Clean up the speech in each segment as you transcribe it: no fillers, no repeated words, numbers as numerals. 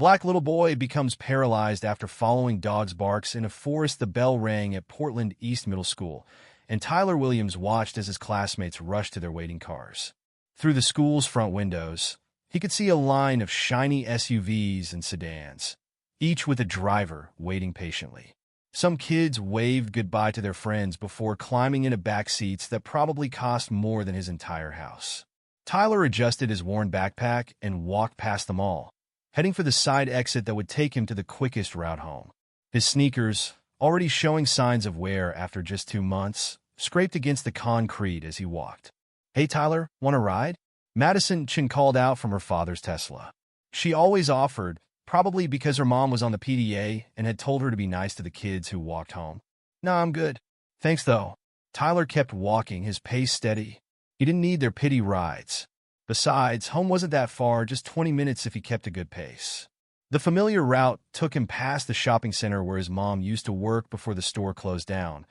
Black little boy becomes paralyzed after following dog's barks in a forest. The bell rang at Portland East Middle School, and Tyler Williams watched as his classmates rushed to their waiting cars. Through the school's front windows, he could see a line of shiny SUVs and sedans, each with a driver waiting patiently. Some kids waved goodbye to their friends before climbing into back seats that probably cost more than his entire house. Tyler adjusted his worn backpack and walked past them all, heading for the side exit that would take him to the quickest route home. His sneakers, already showing signs of wear after just 2 months, scraped against the concrete as he walked. "Hey Tyler, want a ride?" Madison Chin called out from her father's Tesla. She always offered, probably because her mom was on the PTA and had told her to be nice to the kids who walked home. "Nah, I'm good. Thanks though." Tyler kept walking, his pace steady. He didn't need their pity rides. Besides, home wasn't that far, just 20 minutes if he kept a good pace. The familiar route took him past the shopping center where his mom used to work before the store closed down,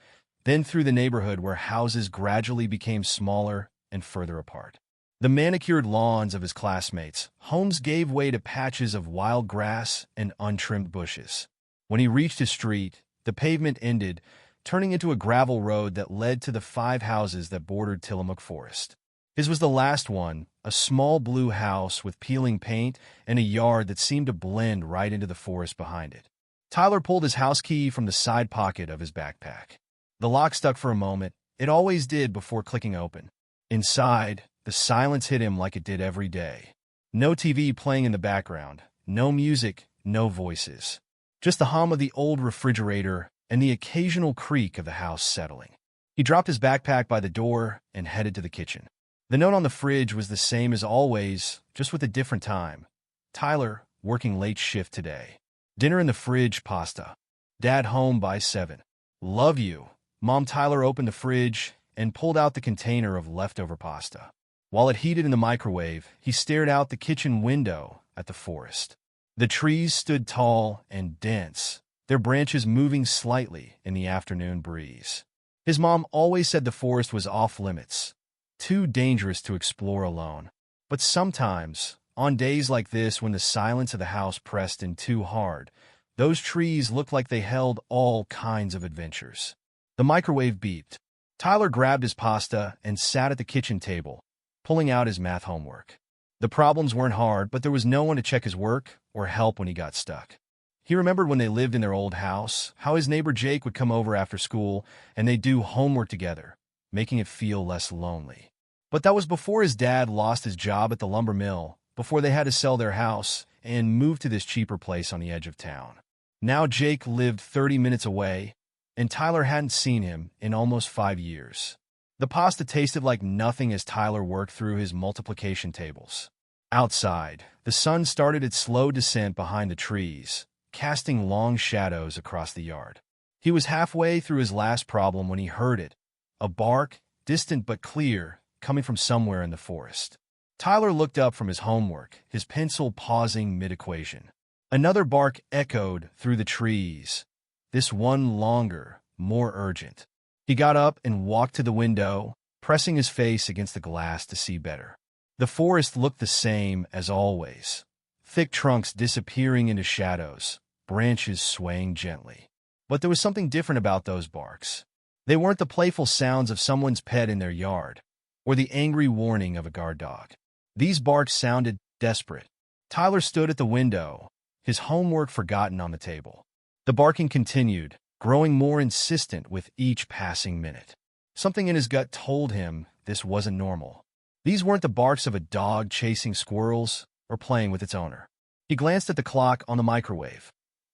then through the neighborhood where houses gradually became smaller and further apart. The manicured lawns of his classmates' homes gave way to patches of wild grass and untrimmed bushes. When he reached his street, the pavement ended, turning into a gravel road that led to the 5 houses that bordered Tillamook Forest. His was the last one, a small blue house with peeling paint and a yard that seemed to blend right into the forest behind it. Tyler pulled his house key from the side pocket of his backpack. The lock stuck for a moment. It always did before clicking open. Inside, the silence hit him like it did every day. No TV playing in the background, no music, no voices. Just the hum of the old refrigerator and the occasional creak of the house settling. He dropped his backpack by the door and headed to the kitchen. The note on the fridge was the same as always, just with a different time. Tyler, working late shift today. Dinner in the fridge, pasta. Dad home by 7. Love you. Mom. Tyler opened the fridge and pulled out the container of leftover pasta. While it heated in the microwave, he stared out the kitchen window at the forest. The trees stood tall and dense, their branches moving slightly in the afternoon breeze. His mom always said the forest was off-limits, too dangerous to explore alone. But sometimes, on days like this when the silence of the house pressed in too hard, those trees looked like they held all kinds of adventures. The microwave beeped. Tyler grabbed his pasta and sat at the kitchen table, pulling out his math homework. The problems weren't hard, but there was no one to check his work or help when he got stuck. He remembered when they lived in their old house, how his neighbor Jake would come over after school and they'd do homework together, making it feel less lonely. But that was before his dad lost his job at the lumber mill, before they had to sell their house and move to this cheaper place on the edge of town. Now Jake lived 30 minutes away, and Tyler hadn't seen him in almost 5 years. The pasta tasted like nothing as Tyler worked through his multiplication tables. Outside, the sun started its slow descent behind the trees, casting long shadows across the yard. He was halfway through his last problem when he heard it, a bark, distant but clear, coming from somewhere in the forest. Tyler looked up from his homework, his pencil pausing mid-equation. Another bark echoed through the trees, this one longer, more urgent. He got up and walked to the window, pressing his face against the glass to see better. The forest looked the same as always, thick trunks disappearing into shadows, branches swaying gently. But there was something different about those barks. They weren't the playful sounds of someone's pet in their yard, or the angry warning of a guard dog. These barks sounded desperate. Tyler stood at the window, his homework forgotten on the table. The barking continued, growing more insistent with each passing minute. Something in his gut told him this wasn't normal. These weren't the barks of a dog chasing squirrels or playing with its owner. He glanced at the clock on the microwave.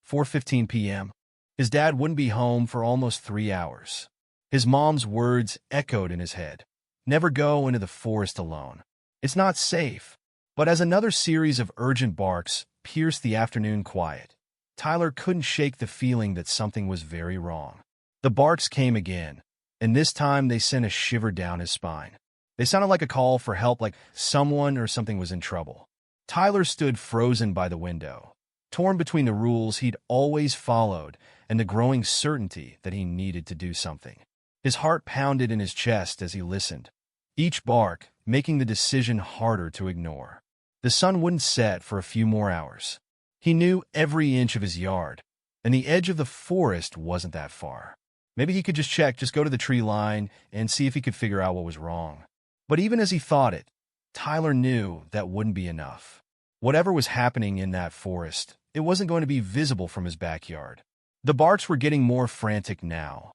4:15 p.m. His dad wouldn't be home for almost 3 hours. His mom's words echoed in his head. Never go into the forest alone. It's not safe. But as another series of urgent barks pierced the afternoon quiet, Tyler couldn't shake the feeling that something was very wrong. The barks came again, and this time they sent a shiver down his spine. They sounded like a call for help, like someone or something was in trouble. Tyler stood frozen by the window, torn between the rules he'd always followed and the growing certainty that he needed to do something. His heart pounded in his chest as he listened, each bark making the decision harder to ignore. The sun wouldn't set for a few more hours. He knew every inch of his yard, and the edge of the forest wasn't that far. Maybe he could just go to the tree line and see if he could figure out what was wrong. But even as he thought it, Tyler knew that wouldn't be enough. Whatever was happening in that forest, it wasn't going to be visible from his backyard. The barks were getting more frantic now,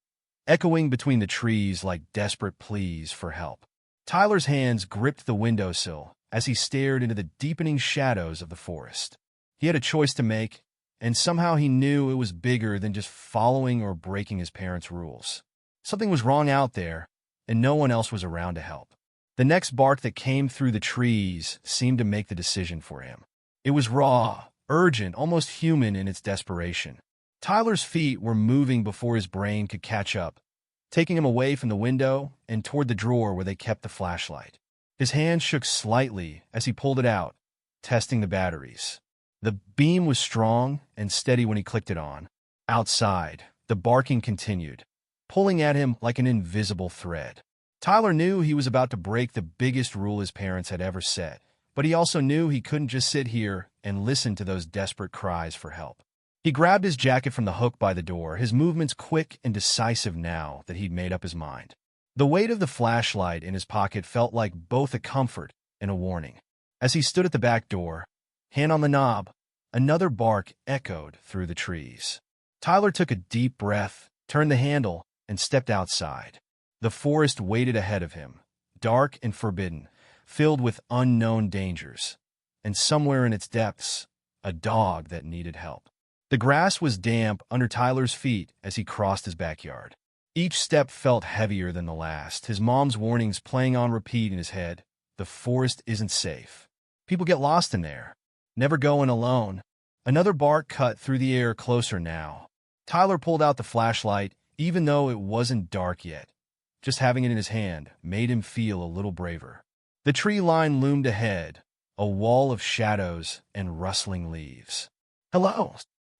echoing between the trees like desperate pleas for help. Tyler's hands gripped the windowsill as he stared into the deepening shadows of the forest. He had a choice to make, and somehow he knew it was bigger than just following or breaking his parents' rules. Something was wrong out there, and no one else was around to help. The next bark that came through the trees seemed to make the decision for him. It was raw, urgent, almost human in its desperation. Tyler's feet were moving before his brain could catch up, taking him away from the window and toward the drawer where they kept the flashlight. His hand shook slightly as he pulled it out, testing the batteries. The beam was strong and steady when he clicked it on. Outside, the barking continued, pulling at him like an invisible thread. Tyler knew he was about to break the biggest rule his parents had ever set, but he also knew he couldn't just sit here and listen to those desperate cries for help. He grabbed his jacket from the hook by the door, his movements quick and decisive now that he'd made up his mind. The weight of the flashlight in his pocket felt like both a comfort and a warning. As he stood at the back door, hand on the knob, another bark echoed through the trees. Tyler took a deep breath, turned the handle, and stepped outside. The forest waited ahead of him, dark and forbidden, filled with unknown dangers, and somewhere in its depths, a dog that needed help. The grass was damp under Tyler's feet as he crossed his backyard. Each step felt heavier than the last, his mom's warnings playing on repeat in his head. The forest isn't safe. People get lost in there. Never go in alone. Another bark cut through the air closer now. Tyler pulled out the flashlight, even though it wasn't dark yet. Just having it in his hand made him feel a little braver. The tree line loomed ahead, a wall of shadows and rustling leaves. "Hello,"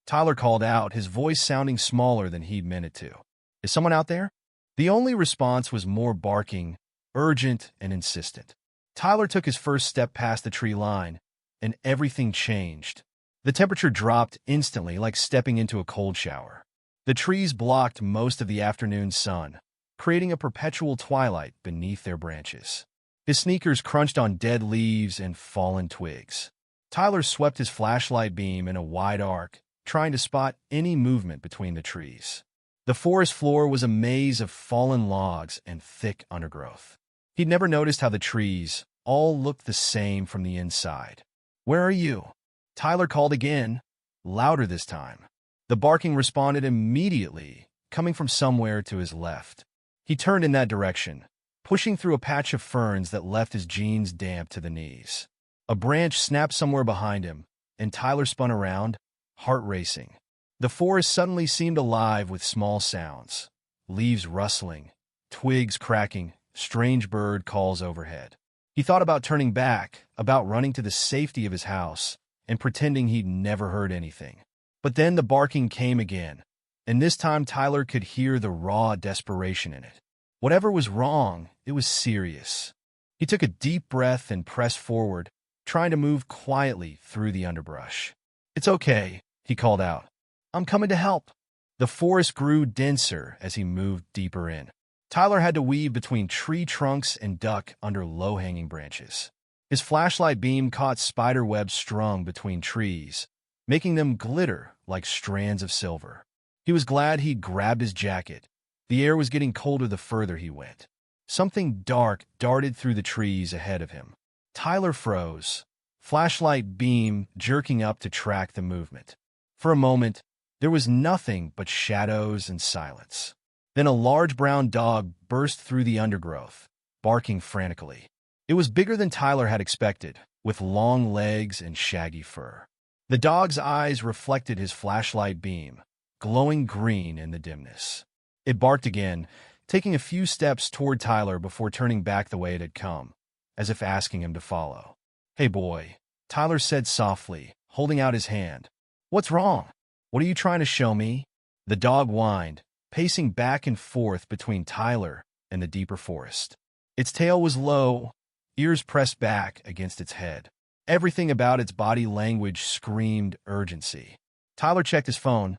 Tyler called out, his voice sounding smaller than he'd meant it to. "Is someone out there?" The only response was more barking, urgent and insistent. Tyler took his first step past the tree line, and everything changed. The temperature dropped instantly, like stepping into a cold shower. The trees blocked most of the afternoon sun, creating a perpetual twilight beneath their branches. His sneakers crunched on dead leaves and fallen twigs. Tyler swept his flashlight beam in a wide arc, trying to spot any movement between the trees. The forest floor was a maze of fallen logs and thick undergrowth. He'd never noticed how the trees all looked the same from the inside. "Where are you?" Tyler called again, louder this time. The barking responded immediately, coming from somewhere to his left. He turned in that direction, pushing through a patch of ferns that left his jeans damp to the knees. A branch snapped somewhere behind him, and Tyler spun around, heart racing. The forest suddenly seemed alive with small sounds, leaves rustling, twigs cracking, strange bird calls overhead. He thought about turning back, about running to the safety of his house, and pretending he'd never heard anything. But then the barking came again, and this time Tyler could hear the raw desperation in it. Whatever was wrong, it was serious. He took a deep breath and pressed forward, trying to move quietly through the underbrush. "It's okay," he called out. "I'm coming to help." The forest grew denser as he moved deeper in. Tyler had to weave between tree trunks and duck under low-hanging branches. His flashlight beam caught spider webs strung between trees, making them glitter like strands of silver. He was glad he'd grabbed his jacket. The air was getting colder the further he went. Something dark darted through the trees ahead of him. Tyler froze, flashlight beam jerking up to track the movement. For a moment, there was nothing but shadows and silence. Then a large brown dog burst through the undergrowth, barking frantically. It was bigger than Tyler had expected, with long legs and shaggy fur. The dog's eyes reflected his flashlight beam, glowing green in the dimness. It barked again, taking a few steps toward Tyler before turning back the way it had come, as if asking him to follow. "Hey, boy," Tyler said softly, holding out his hand. "What's wrong? What are you trying to show me?" The dog whined, pacing back and forth between Tyler and the deeper forest. Its tail was low, ears pressed back against its head. Everything about its body language screamed urgency. Tyler checked his phone.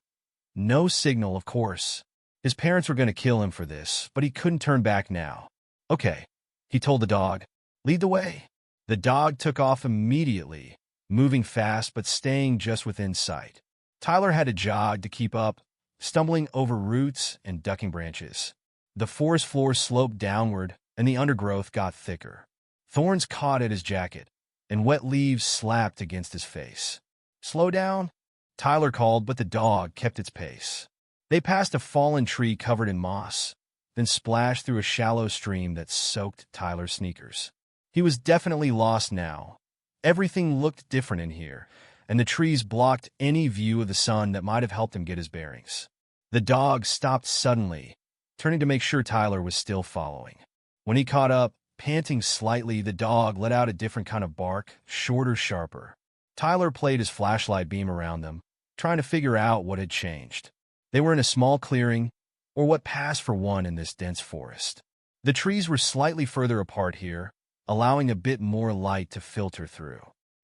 No signal, of course. His parents were going to kill him for this, but he couldn't turn back now. Okay, he told the dog. Lead the way. The dog took off immediately, moving fast but staying just within sight. Tyler had to jog to keep up, stumbling over roots and ducking branches. The forest floor sloped downward, and the undergrowth got thicker. Thorns caught at his jacket, and wet leaves slapped against his face. Slow down, Tyler called, but the dog kept its pace. They passed a fallen tree covered in moss, then splashed through a shallow stream that soaked Tyler's sneakers. He was definitely lost now. Everything looked different in here, and the trees blocked any view of the sun that might have helped him get his bearings. The dog stopped suddenly, turning to make sure Tyler was still following. When he caught up, panting slightly, the dog let out a different kind of bark, shorter, sharper. Tyler played his flashlight beam around them, trying to figure out what had changed. They were in a small clearing, or what passed for one in this dense forest. The trees were slightly further apart here, allowing a bit more light to filter through.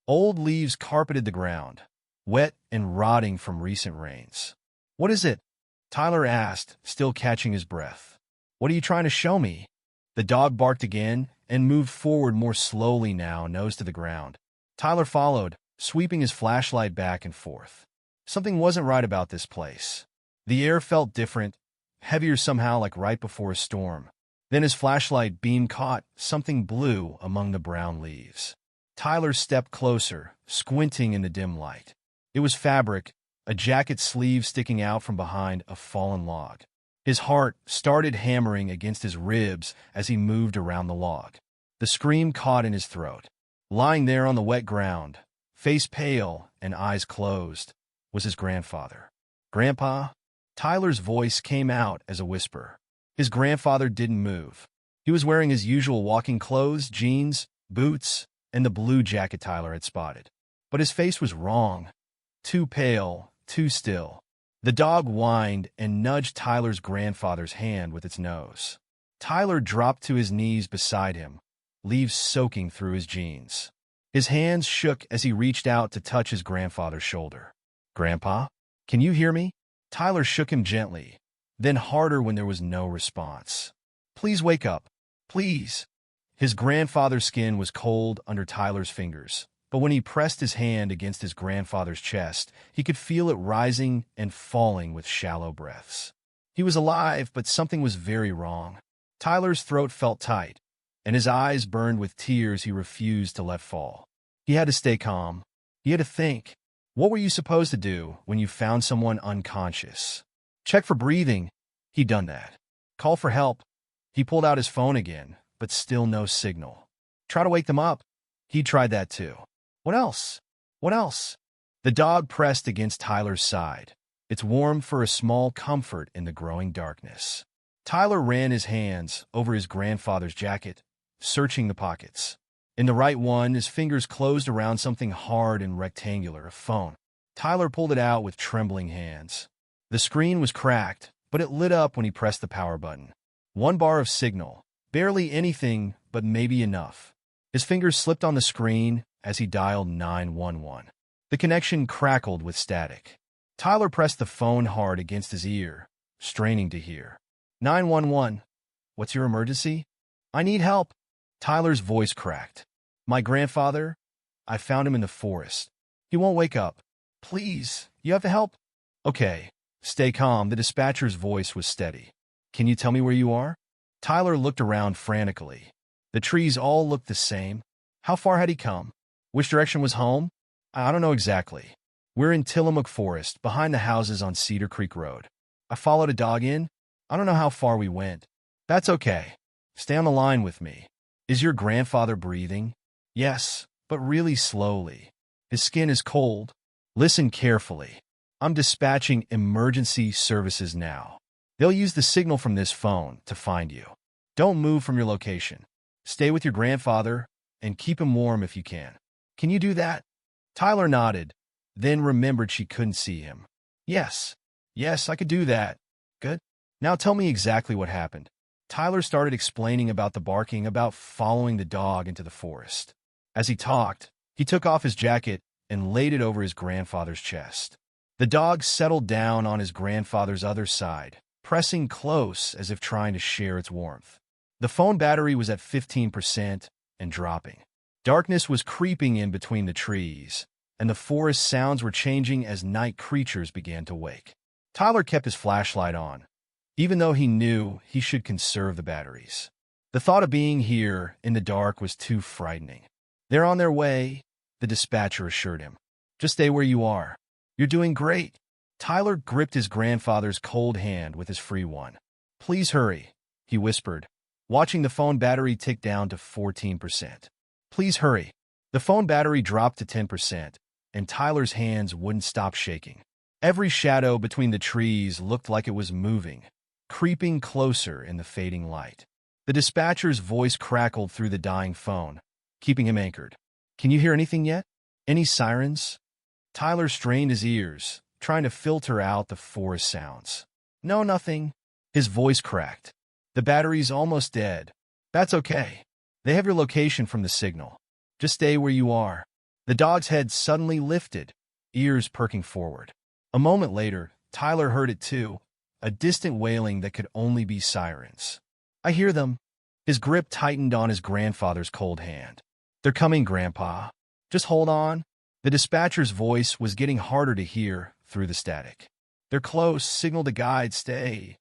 Old leaves carpeted the ground, wet and rotting from recent rains. "What is it?" Tyler asked, still catching his breath. "What are you trying to show me?" The dog barked again and moved forward more slowly now, nose to the ground. Tyler followed, sweeping his flashlight back and forth. Something wasn't right about this place. The air felt different, heavier somehow, like right before a storm. Then his flashlight beam caught something blue among the brown leaves. Tyler stepped closer, squinting in the dim light. It was fabric, a jacket sleeve sticking out from behind a fallen log. His heart started hammering against his ribs as he moved around the log. The scream caught in his throat. Lying there on the wet ground, face pale and eyes closed, was his grandfather. "Grandpa?" Tyler's voice came out as a whisper. His grandfather didn't move. He was wearing his usual walking clothes, jeans, boots, and the blue jacket Tyler had spotted. But his face was wrong. Too pale, too still. The dog whined and nudged Tyler's grandfather's hand with its nose. Tyler dropped to his knees beside him, leaves soaking through his jeans. His hands shook as he reached out to touch his grandfather's shoulder. "Grandpa, can you hear me?" Tyler shook him gently, then harder when there was no response. "Please wake up. Please." His grandfather's skin was cold under Tyler's fingers, but when he pressed his hand against his grandfather's chest, he could feel it rising and falling with shallow breaths. He was alive, but something was very wrong. Tyler's throat felt tight, and his eyes burned with tears he refused to let fall. He had to stay calm. He had to think. What were you supposed to do when you found someone unconscious? Check for breathing. He'd done that. Call for help. He pulled out his phone again, but still no signal. Try to wake them up. He tried that too. What else? What else? The dog pressed against Tyler's side, its warmth for a small comfort in the growing darkness. Tyler ran his hands over his grandfather's jacket, searching the pockets. In the right one, his fingers closed around something hard and rectangular, a phone. Tyler pulled it out with trembling hands. The screen was cracked, but it lit up when he pressed the power button. One bar of signal. Barely anything, but maybe enough. His fingers slipped on the screen as he dialed 911. The connection crackled with static. Tyler pressed the phone hard against his ear, straining to hear. 911. What's your emergency? I need help. Tyler's voice cracked. My grandfather? I found him in the forest. He won't wake up. Please, you have to help. Okay, stay calm. The dispatcher's voice was steady. Can you tell me where you are? Tyler looked around frantically. The trees all looked the same. How far had he come? Which direction was home? I don't know exactly. We're in Tillamook Forest, behind the houses on Cedar Creek Road. I followed a dog in. I don't know how far we went. That's okay. Stay on the line with me. Is your grandfather breathing? Yes, but really slowly. His skin is cold. Listen carefully. I'm dispatching emergency services now. They'll use the signal from this phone to find you. Don't move from your location. Stay with your grandfather and keep him warm if you can. Can you do that? Tyler nodded, then remembered she couldn't see him. Yes, I could do that. Good. Now tell me exactly what happened. Tyler started explaining about the barking, about following the dog into the forest. As he talked, He took off his jacket and laid it over his grandfather's chest. The dog settled down on his grandfather's other side, pressing close as if trying to share its warmth. The phone battery was at 15% and dropping. Darkness was creeping in between the trees, and the forest sounds were changing as night creatures began to wake. Tyler kept his flashlight on, even though he knew he should conserve the batteries. The thought of being here in the dark was too frightening. "They're on their way," the dispatcher assured him. "Just stay where you are. You're doing great." Tyler gripped his grandfather's cold hand with his free one. "Please hurry," he whispered, watching the phone battery tick down to 14%. "Please hurry." The phone battery dropped to 10%, and Tyler's hands wouldn't stop shaking. Every shadow between the trees looked like it was moving, creeping closer in the fading light. The dispatcher's voice crackled through the dying phone, keeping him anchored. "Can you hear anything yet? Any sirens?" Tyler strained his ears, trying to filter out the forest sounds. "No, nothing." His voice cracked. "The battery's almost dead." "That's okay. They have your location from the signal. Just stay where you are." The dog's head suddenly lifted, ears perking forward. A moment later, Tyler heard it too, a distant wailing that could only be sirens. "I hear them." His grip tightened on his grandfather's cold hand. "They're coming, Grandpa. Just hold on." The dispatcher's voice was getting harder to hear through the static. "They're close. Signal to guide. Stay."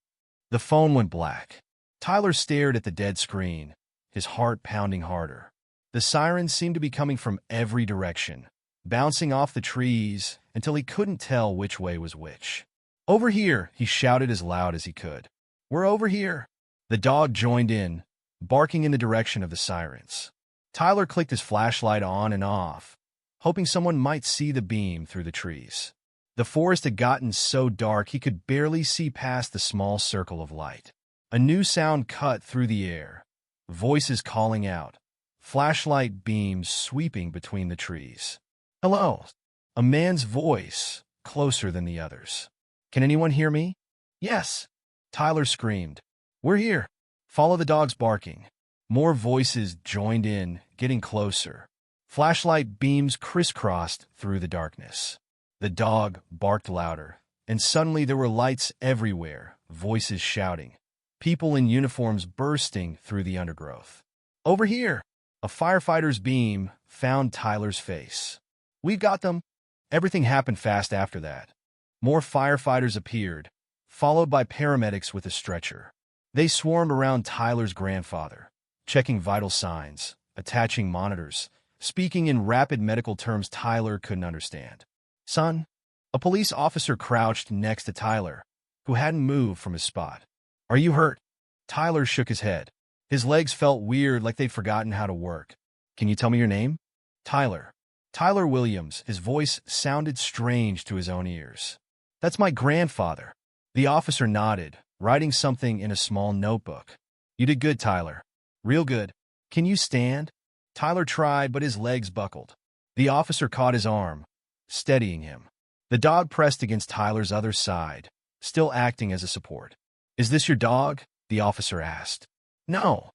The phone went black. Tyler stared at the dead screen, his heart pounding harder. The sirens seemed to be coming from every direction, bouncing off the trees until he couldn't tell which way was which. "Over here," he shouted as loud as he could. "We're over here." The dog joined in, barking in the direction of the sirens. Tyler clicked his flashlight on and off, hoping someone might see the beam through the trees. The forest had gotten so dark he could barely see past the small circle of light. A new sound cut through the air, voices calling out, flashlight beams sweeping between the trees. "Hello." A man's voice, closer than the others. "Can anyone hear me?" "Yes," Tyler screamed. "We're here." "Follow the dog's barking." More voices joined in, getting closer. Flashlight beams crisscrossed through the darkness. The dog barked louder, and suddenly there were lights everywhere, voices shouting, people in uniforms bursting through the undergrowth. "Over here!" A firefighter's beam found Tyler's face. "We've got them." Everything happened fast after that. More firefighters appeared, followed by paramedics with a stretcher. They swarmed around Tyler's grandfather, checking vital signs, attaching monitors, speaking in rapid medical terms Tyler couldn't understand. "Son?" A police officer crouched next to Tyler, who hadn't moved from his spot. "Are you hurt?" Tyler shook his head. His legs felt weird, like they'd forgotten how to work. "Can you tell me your name?" "Tyler." "Tyler Williams." His voice sounded strange to his own ears. "That's my grandfather." The officer nodded, writing something in a small notebook. "You did good, Tyler. Real good. Can you stand?" Tyler tried, but his legs buckled. The officer caught his arm, steadying him. The dog pressed against Tyler's other side, still acting as a support. "Is this your dog?" the officer asked. "No."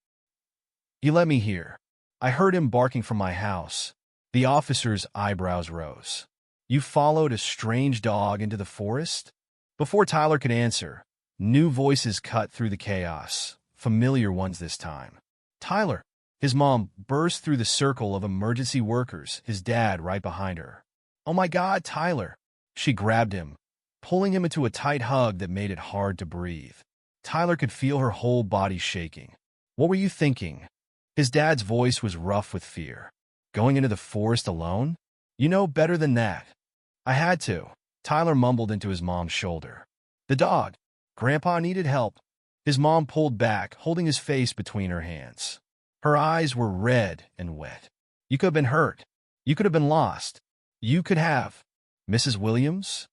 "You let me here. I heard him barking from my house." The officer's eyebrows rose. "You followed a strange dog into the forest?" Before Tyler could answer, new voices cut through the chaos, familiar ones this time. "Tyler!" His mom burst through the circle of emergency workers, his dad right behind her. "Oh my God, Tyler!" She grabbed him, pulling him into a tight hug that made it hard to breathe. Tyler could feel her whole body shaking. "What were you thinking?" His dad's voice was rough with fear. "Going into the forest alone? You know better than that." "I had to." Tyler mumbled into his mom's shoulder. "The dog." Grandpa needed help. His mom pulled back, holding his face between her hands. Her eyes were red and wet. "You could have been hurt. You could have been lost. You could have." "Mrs. Williams?"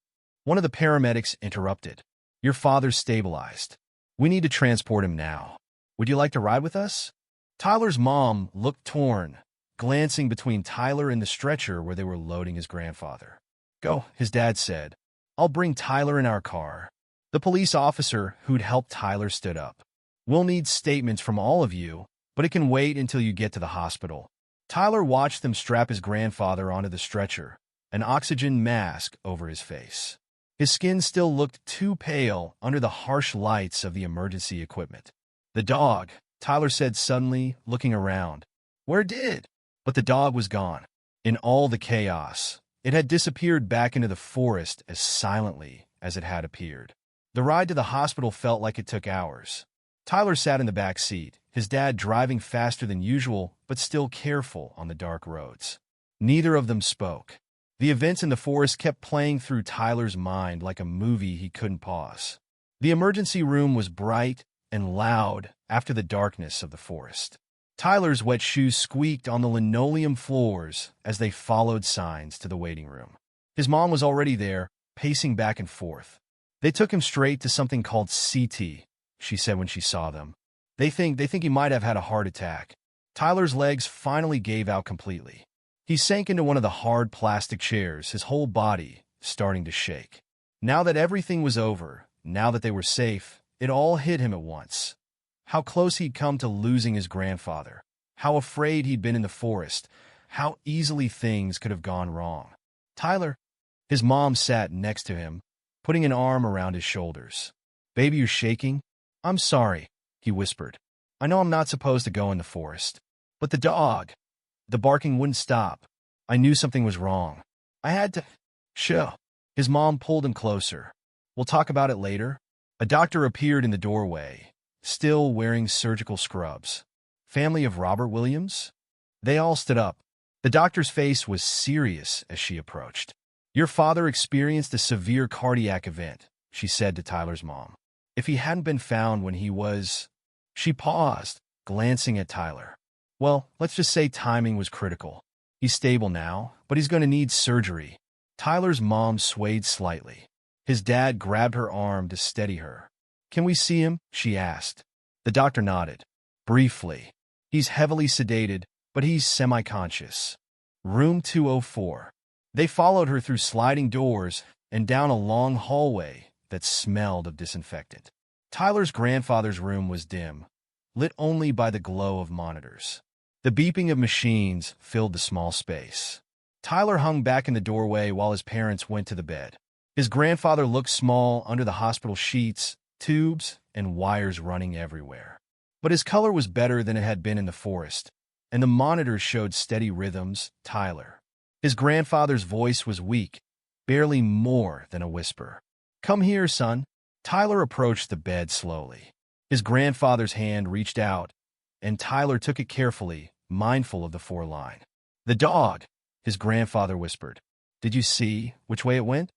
One of the paramedics interrupted. "Your father's stabilized. We need to transport him now. Would you like to ride with us?" Tyler's mom looked torn, glancing between Tyler and the stretcher where they were loading his grandfather. "Go," his dad said. "I'll bring Tyler in our car." The police officer who'd helped Tyler stood up. "We'll need statements from all of you, but it can wait until you get to the hospital." Tyler watched them strap his grandfather onto the stretcher, an oxygen mask over his face. His skin still looked too pale under the harsh lights of the emergency equipment. "The dog," Tyler said suddenly, looking around. "Where did?" But the dog was gone. In all the chaos, it had disappeared back into the forest as silently as it had appeared. The ride to the hospital felt like it took hours. Tyler sat in the back seat, his dad driving faster than usual but still careful on the dark roads. Neither of them spoke. The events in the forest kept playing through Tyler's mind like a movie he couldn't pause. The emergency room was bright and loud after the darkness of the forest. Tyler's wet shoes squeaked on the linoleum floors as they followed signs to the waiting room. His mom was already there, pacing back and forth. "They took him straight to something called CT," she said when she saw them. They think he might have had a heart attack." Tyler's legs finally gave out completely. He sank into one of the hard plastic chairs, his whole body starting to shake. Now that everything was over, now that they were safe, it all hit him at once. How close he'd come to losing his grandfather. How afraid he'd been in the forest. How easily things could have gone wrong. "Tyler," his mom sat next to him, putting an arm around his shoulders. "Baby, you're shaking?" "I'm sorry," he whispered. "I know I'm not supposed to go in the forest. But the dog, the barking wouldn't stop. I knew something was wrong. I had to show." His mom pulled him closer. "We'll talk about it later." A doctor appeared in the doorway, still wearing surgical scrubs. "Family of Robert Williams?" They all stood up. The doctor's face was serious as she approached. "Your father experienced a severe cardiac event," she said to Tyler's mom. "If he hadn't been found when he was—" She paused, glancing at Tyler. "Well, let's just say timing was critical. He's stable now, but he's going to need surgery." Tyler's mom swayed slightly. His dad grabbed her arm to steady her. "Can we see him?" she asked. The doctor nodded. "Briefly. He's heavily sedated, but he's semi-conscious. Room 204. They followed her through sliding doors and down a long hallway that smelled of disinfectant. Tyler's grandfather's room was dim, lit only by the glow of monitors. The beeping of machines filled the small space. Tyler hung back in the doorway while his parents went to the bed. His grandfather looked small under the hospital sheets, tubes, and wires running everywhere. But his color was better than it had been in the forest, and the monitors showed steady rhythms. "Tyler." His grandfather's voice was weak, barely more than a whisper. "Come here, son." Tyler approached the bed slowly. His grandfather's hand reached out, and Tyler took it carefully, mindful of the foreline. "The dog," his grandfather whispered. "Did you see which way it went?"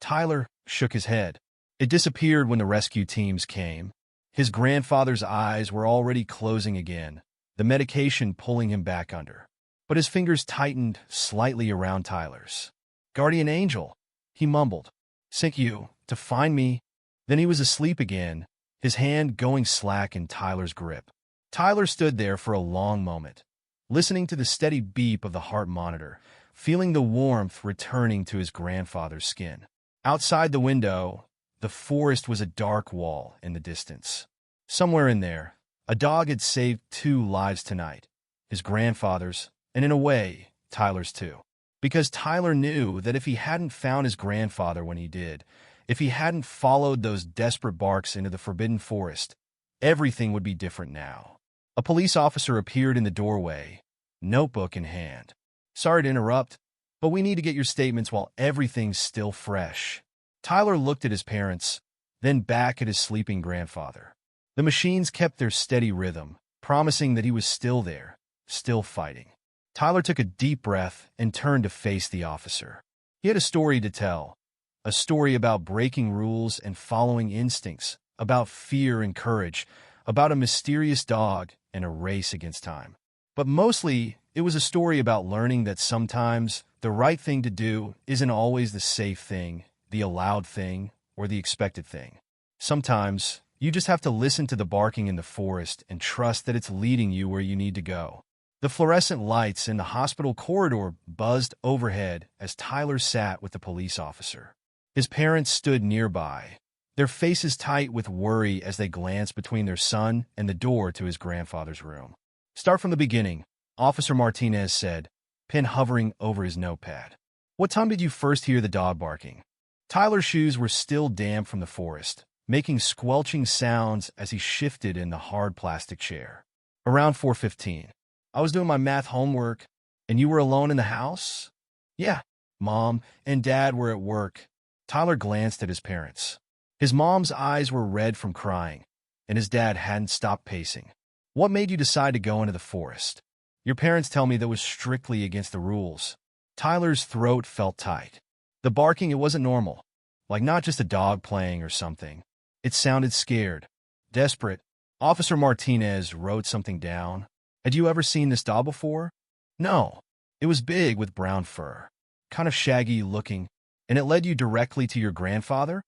Tyler shook his head. "It disappeared when the rescue teams came." His grandfather's eyes were already closing again, the medication pulling him back under. But his fingers tightened slightly around Tyler's. "Guardian angel," he mumbled. "Sent you to find me." Then he was asleep again, his hand going slack in Tyler's grip. Tyler stood there for a long moment, listening to the steady beep of the heart monitor, feeling the warmth returning to his grandfather's skin. Outside the window, the forest was a dark wall in the distance. Somewhere in there, a dog had saved 2 lives tonight, his grandfather's, and in a way, Tyler's too. Because Tyler knew that if he hadn't found his grandfather when he did, if he hadn't followed those desperate barks into the forbidden forest, everything would be different now. A police officer appeared in the doorway, notebook in hand. "Sorry to interrupt, but we need to get your statements while everything's still fresh." Tyler looked at his parents, then back at his sleeping grandfather. The machines kept their steady rhythm, promising that he was still there, still fighting. Tyler took a deep breath and turned to face the officer. He had a story to tell. A story about breaking rules and following instincts, about fear and courage, about a mysterious dog and a race against time. But mostly, it was a story about learning that sometimes the right thing to do isn't always the safe thing, the allowed thing, or the expected thing. Sometimes, you just have to listen to the barking in the forest and trust that it's leading you where you need to go. The fluorescent lights in the hospital corridor buzzed overhead as Tyler sat with the police officer. His parents stood nearby, their faces tight with worry as they glanced between their son and the door to his grandfather's room. "Start from the beginning," Officer Martinez said, pen hovering over his notepad. What time did you first hear the dog barking? Tyler's shoes were still damp from the forest, making squelching sounds as he shifted in the hard plastic chair. Around 4:15. I was doing my math homework, and you were alone in the house? Yeah. Mom and Dad were at work. Tyler glanced at his parents. His mom's eyes were red from crying, and his dad hadn't stopped pacing. What made you decide to go into the forest? Your parents tell me that was strictly against the rules. Tyler's throat felt tight. The barking, it wasn't normal. Like not just a dog playing or something. It sounded scared, desperate. Officer Martinez wrote something down. Had you ever seen this dog before? No. It was big with brown fur. Kind of shaggy looking. And it led you directly to your grandfather?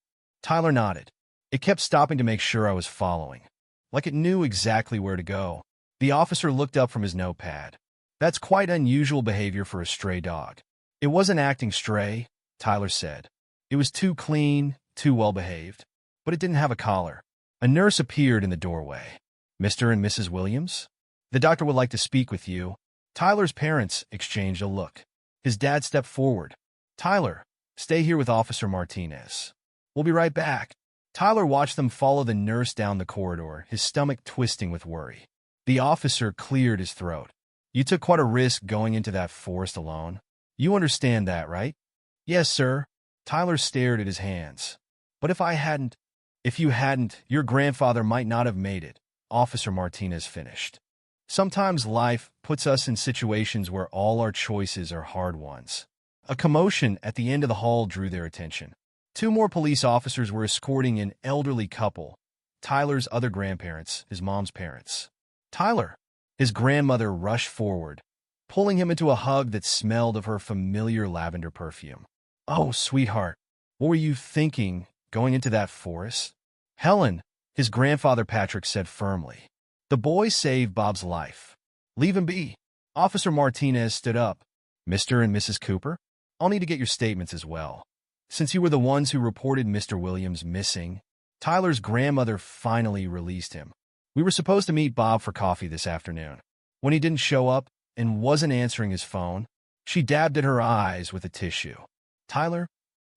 Tyler nodded. It kept stopping to make sure I was following. Like it knew exactly where to go. The officer looked up from his notepad. That's quite unusual behavior for a stray dog. It wasn't acting stray, Tyler said. It was too clean, too well-behaved. But it didn't have a collar. A nurse appeared in the doorway. Mr. and Mrs. Williams? The doctor would like to speak with you. Tyler's parents exchanged a look. His dad stepped forward. Tyler, stay here with Officer Martinez. We'll be right back. Tyler watched them follow the nurse down the corridor, his stomach twisting with worry. The officer cleared his throat. You took quite a risk going into that forest alone. You understand that, right? Yes, sir. Tyler stared at his hands. But if you hadn't, your grandfather might not have made it, Officer Martinez finished. Sometimes life puts us in situations where all our choices are hard ones. A commotion at the end of the hall drew their attention. 2 more police officers were escorting an elderly couple, Tyler's other grandparents, his mom's parents. Tyler, his grandmother rushed forward, pulling him into a hug that smelled of her familiar lavender perfume. Oh, sweetheart, what were you thinking going into that forest? Helen, his grandfather Patrick said firmly. The boy saved Bob's life. Leave him be. Officer Martinez stood up. Mr. and Mrs. Cooper, I'll need to get your statements as well. Since you were the ones who reported Mr. Williams missing, Tyler's grandmother finally released him. We were supposed to meet Bob for coffee this afternoon. When he didn't show up and wasn't answering his phone, she dabbed at her eyes with a tissue. Tyler,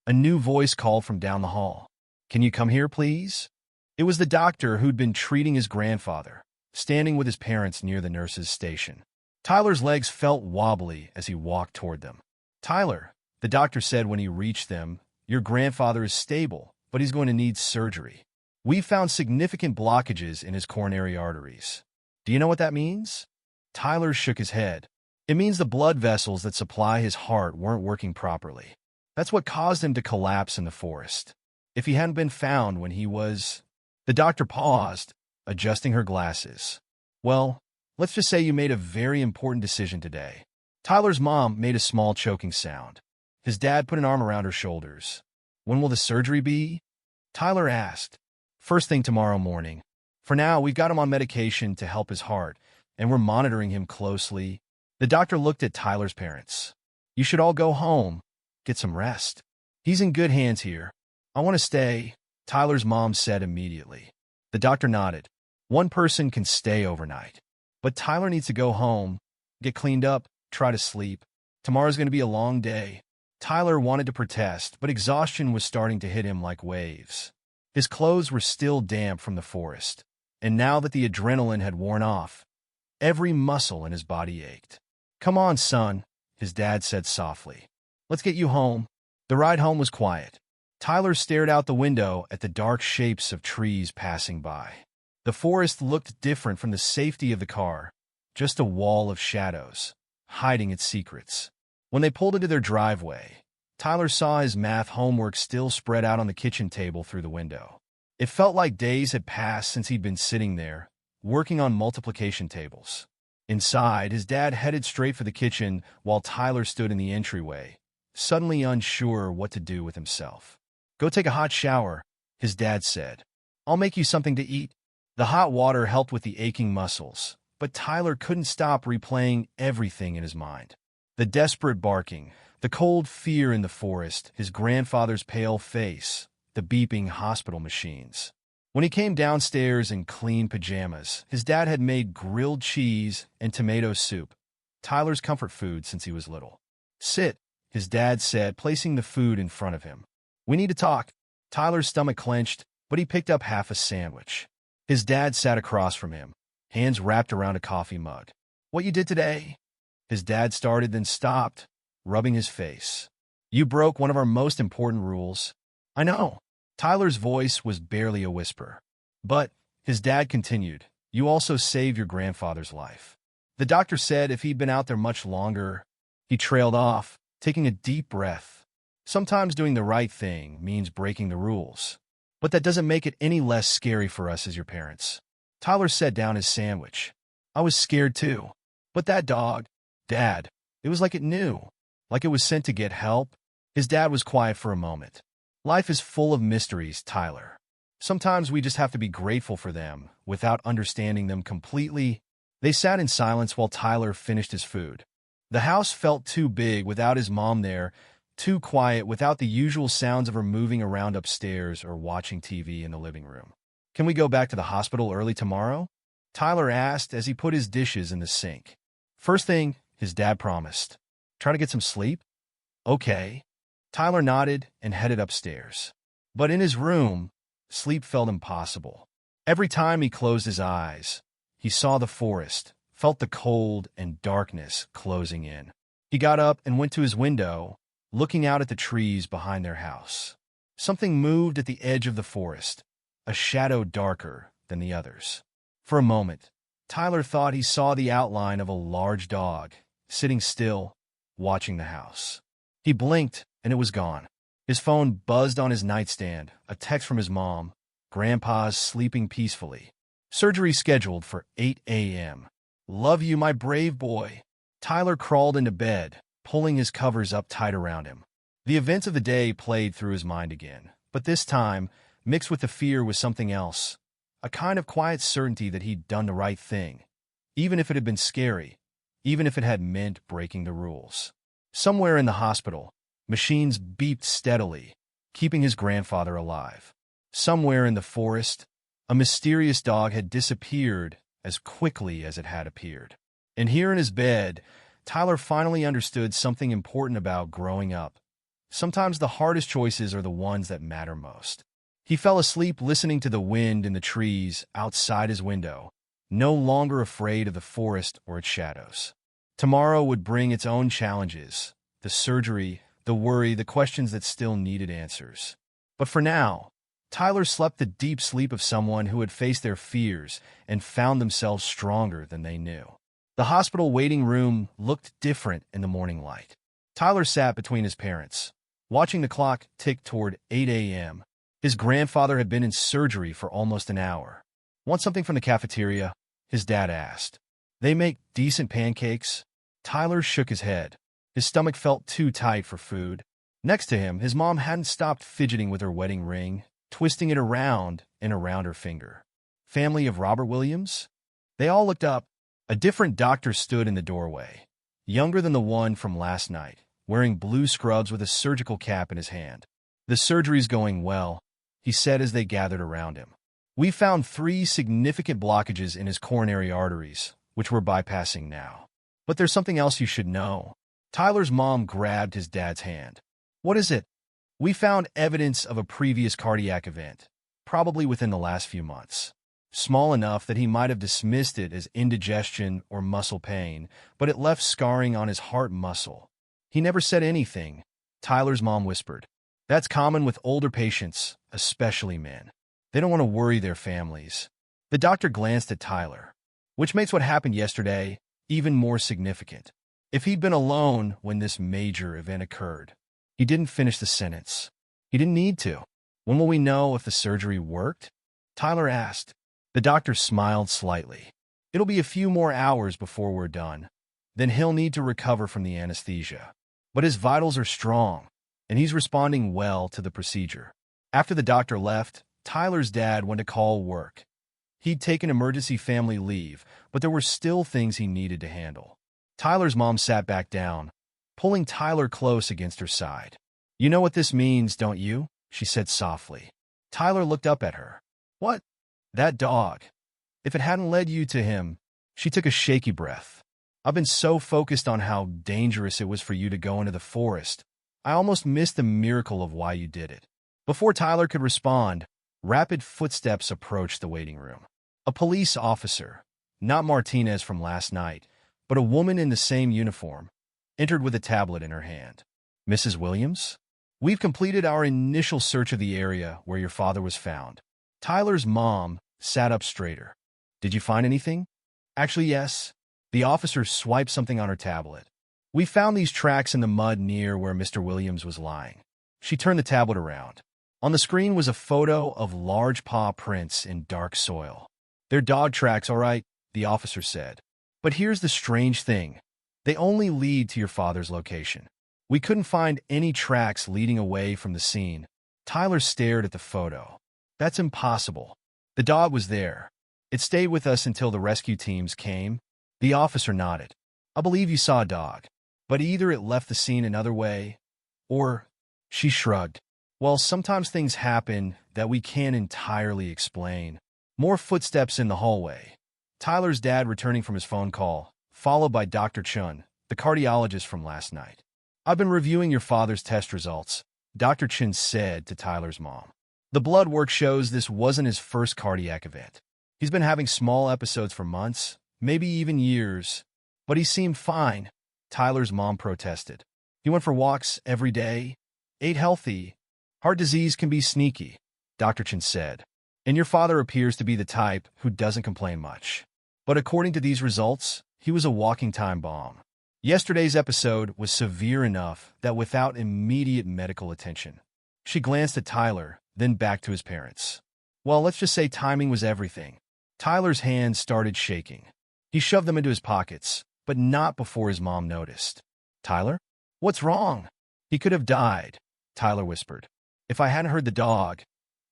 a new voice called from down the hall. Can you come here, please? It was the doctor who'd been treating his grandfather, standing with his parents near the nurse's station. Tyler's legs felt wobbly as he walked toward them. Tyler, the doctor said when he reached them, your grandfather is stable, but he's going to need surgery. We found significant blockages in his coronary arteries. Do you know what that means? Tyler shook his head. It means the blood vessels that supply his heart weren't working properly. That's what caused him to collapse in the forest. If he hadn't been found when he was... The doctor paused, adjusting her glasses. Well, let's just say you made a very important decision today. Tyler's mom made a small choking sound. His dad put an arm around her shoulders. When will the surgery be? Tyler asked. First thing tomorrow morning. For now, we've got him on medication to help his heart, and we're monitoring him closely. The doctor looked at Tyler's parents. You should all go home. Get some rest. He's in good hands here. I want to stay, Tyler's mom said immediately. The doctor nodded. One person can stay overnight. But Tyler needs to go home, get cleaned up, try to sleep. Tomorrow's going to be a long day. Tyler wanted to protest, but exhaustion was starting to hit him like waves. His clothes were still damp from the forest, and now that the adrenaline had worn off, every muscle in his body ached. Come on, son, his dad said softly. Let's get you home. The ride home was quiet. Tyler stared out the window at the dark shapes of trees passing by. The forest looked different from the safety of the car, just a wall of shadows, hiding its secrets. When they pulled into their driveway, Tyler saw his math homework still spread out on the kitchen table through the window. It felt like days had passed since he'd been sitting there, working on multiplication tables. Inside, his dad headed straight for the kitchen while Tyler stood in the entryway, suddenly unsure what to do with himself. Go take a hot shower, his dad said. I'll make you something to eat. The hot water helped with the aching muscles, but Tyler couldn't stop replaying everything in his mind. The desperate barking, the cold fear in the forest, his grandfather's pale face, the beeping hospital machines. When he came downstairs in clean pajamas, his dad had made grilled cheese and tomato soup, Tyler's comfort food since he was little. Sit, his dad said, placing the food in front of him. We need to talk. Tyler's stomach clenched, but he picked up half a sandwich. His dad sat across from him, hands wrapped around a coffee mug. What you did today? His dad started, then stopped, rubbing his face. You broke one of our most important rules. I know. Tyler's voice was barely a whisper. But, his dad continued, you also saved your grandfather's life. The doctor said if he'd been out there much longer. He trailed off, taking a deep breath. Sometimes doing the right thing means breaking the rules. But that doesn't make it any less scary for us as your parents. Tyler set down his sandwich. I was scared too. But that dog, Dad, it was like it knew. Like it was sent to get help. His dad was quiet for a moment. Life is full of mysteries, Tyler. Sometimes we just have to be grateful for them, without understanding them completely. They sat in silence while Tyler finished his food. The house felt too big without his mom there, too quiet without the usual sounds of her moving around upstairs or watching TV in the living room. Can we go back to the hospital early tomorrow? Tyler asked as he put his dishes in the sink. First thing, his dad promised. Try to get some sleep? Okay. Tyler nodded and headed upstairs. But in his room, sleep felt impossible. Every time he closed his eyes, he saw the forest, felt the cold and darkness closing in. He got up and went to his window, looking out at the trees behind their house. Something moved at the edge of the forest, a shadow darker than the others. For a moment, Tyler thought he saw the outline of a large dog, sitting still, watching the house. He blinked, and it was gone. His phone buzzed on his nightstand, a text from his mom. Grandpa's sleeping peacefully. Surgery scheduled for 8 a.m. Love you, my brave boy. Tyler crawled into bed, pulling his covers up tight around him. The events of the day played through his mind again, but this time, mixed with the fear was something else. A kind of quiet certainty that he'd done the right thing, even if it had been scary, even if it had meant breaking the rules. Somewhere in the hospital, machines beeped steadily, keeping his grandfather alive. Somewhere in the forest, a mysterious dog had disappeared as quickly as it had appeared. And here in his bed, Tyler finally understood something important about growing up. Sometimes the hardest choices are the ones that matter most. He fell asleep listening to the wind in the trees outside his window, no longer afraid of the forest or its shadows. Tomorrow would bring its own challenges, the surgery, the worry, the questions that still needed answers. But for now, Tyler slept the deep sleep of someone who had faced their fears and found themselves stronger than they knew. The hospital waiting room looked different in the morning light. Tyler sat between his parents, watching the clock tick toward 8 a.m. His grandfather had been in surgery for almost an hour. Want something from the cafeteria? His dad asked. They make decent pancakes. Tyler shook his head. His stomach felt too tight for food. Next to him, his mom hadn't stopped fidgeting with her wedding ring, twisting it around and around her finger. Family of Robert Williams? They all looked up. A different doctor stood in the doorway, younger than the one from last night, wearing blue scrubs with a surgical cap in his hand. The surgery's going well, he said as they gathered around him. We found 3 significant blockages in his coronary arteries, which we're bypassing now. But there's something else you should know. Tyler's mom grabbed his dad's hand. What is it? We found evidence of a previous cardiac event, probably within the last few months. Small enough that he might have dismissed it as indigestion or muscle pain, but it left scarring on his heart muscle. He never said anything, Tyler's mom whispered. That's common with older patients, especially men. They don't want to worry their families. The doctor glanced at Tyler, which makes what happened yesterday even more significant. If he'd been alone when this major event occurred, he didn't finish the sentence. He didn't need to. When will we know if the surgery worked? Tyler asked. The doctor smiled slightly. It'll be a few more hours before we're done. Then he'll need to recover from the anesthesia. But his vitals are strong, and he's responding well to the procedure. After the doctor left, Tyler's dad went to call work. He'd taken emergency family leave, but there were still things he needed to handle. Tyler's mom sat back down, pulling Tyler close against her side. You know what this means, don't you? She said softly. Tyler looked up at her. What? That dog. If it hadn't led you to him, she took a shaky breath. I've been so focused on how dangerous it was for you to go into the forest, I almost missed the miracle of why you did it." Before Tyler could respond, rapid footsteps approached the waiting room. A police officer, not Martinez from last night, but a woman in the same uniform, entered with a tablet in her hand. "Mrs. Williams? We've completed our initial search of the area where your father was found." Tyler's mom sat up straighter. "Did you find anything?" "Actually, yes." The officer swiped something on her tablet. "We found these tracks in the mud near where Mr. Williams was lying." She turned the tablet around. On the screen was a photo of large paw prints in dark soil. "They're dog tracks, all right," the officer said. "But here's the strange thing. They only lead to your father's location. We couldn't find any tracks leading away from the scene." Tyler stared at the photo. "That's impossible. The dog was there. It stayed with us until the rescue teams came." The officer nodded. "I believe you saw a dog. But either it left the scene another way, or—" She shrugged. "Well, sometimes things happen that we can't entirely explain." More footsteps in the hallway. Tyler's dad returning from his phone call, followed by Dr. Chun, the cardiologist from last night. "I've been reviewing your father's test results," Dr. Chun said to Tyler's mom. "The blood work shows this wasn't his first cardiac event. He's been having small episodes for months, maybe even years. But he seemed fine," Tyler's mom protested. "He went for walks every day, ate healthy. Heart disease can be sneaky," Dr. Chun said. "And your father appears to be the type who doesn't complain much. But according to these results, he was a walking time bomb. Yesterday's episode was severe enough that without immediate medical attention." She glanced at Tyler, then back to his parents. "Well, let's just say timing was everything." Tyler's hands started shaking. He shoved them into his pockets, but not before his mom noticed. "Tyler? What's wrong?" "He could have died," Tyler whispered. "If I hadn't heard the dog,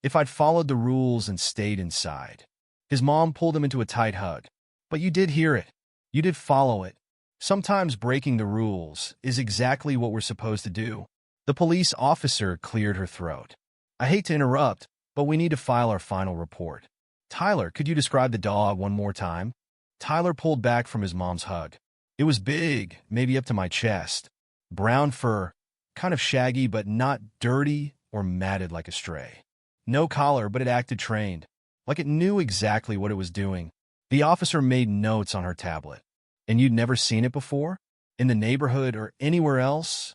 if I'd followed the rules and stayed inside." His mom pulled him into a tight hug. "But you did hear it. You did follow it. Sometimes breaking the rules is exactly what we're supposed to do." The police officer cleared her throat. "I hate to interrupt, but we need to file our final report. Tyler, could you describe the dog one more time?" Tyler pulled back from his mom's hug. "It was big, maybe up to my chest. Brown fur, kind of shaggy but not dirty or matted like a stray. No collar, but it acted trained, like it knew exactly what it was doing." The officer made notes on her tablet. "And you'd never seen it before? In the neighborhood or anywhere else?"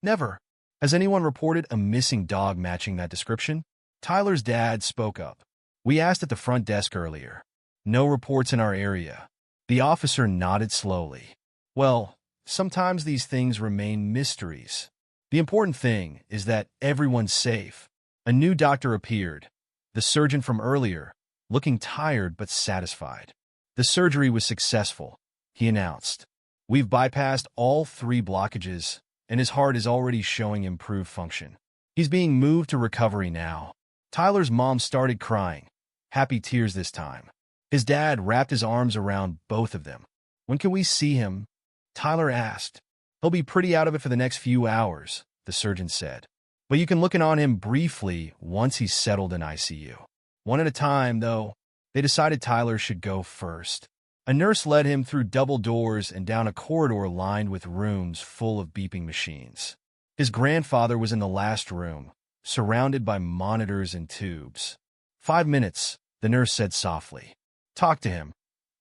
"Never." "Has anyone reported a missing dog matching that description?" Tyler's dad spoke up. "We asked at the front desk earlier. No reports in our area." The officer nodded slowly. "Well, sometimes these things remain mysteries. The important thing is that everyone's safe." A new doctor appeared, the surgeon from earlier, looking tired but satisfied. "The surgery was successful," he announced. "We've bypassed all 3 blockages, and his heart is already showing improved function. He's being moved to recovery now." Tyler's mom started crying, happy tears this time. His dad wrapped his arms around both of them. "When can we see him?" Tyler asked. "He'll be pretty out of it for the next few hours," the surgeon said. "But you can look in on him briefly once he's settled in ICU. One at a time, though." They decided Tyler should go first. A nurse led him through double doors and down a corridor lined with rooms full of beeping machines. His grandfather was in the last room, surrounded by monitors and tubes. "5 minutes," the nurse said softly. "Talk to him.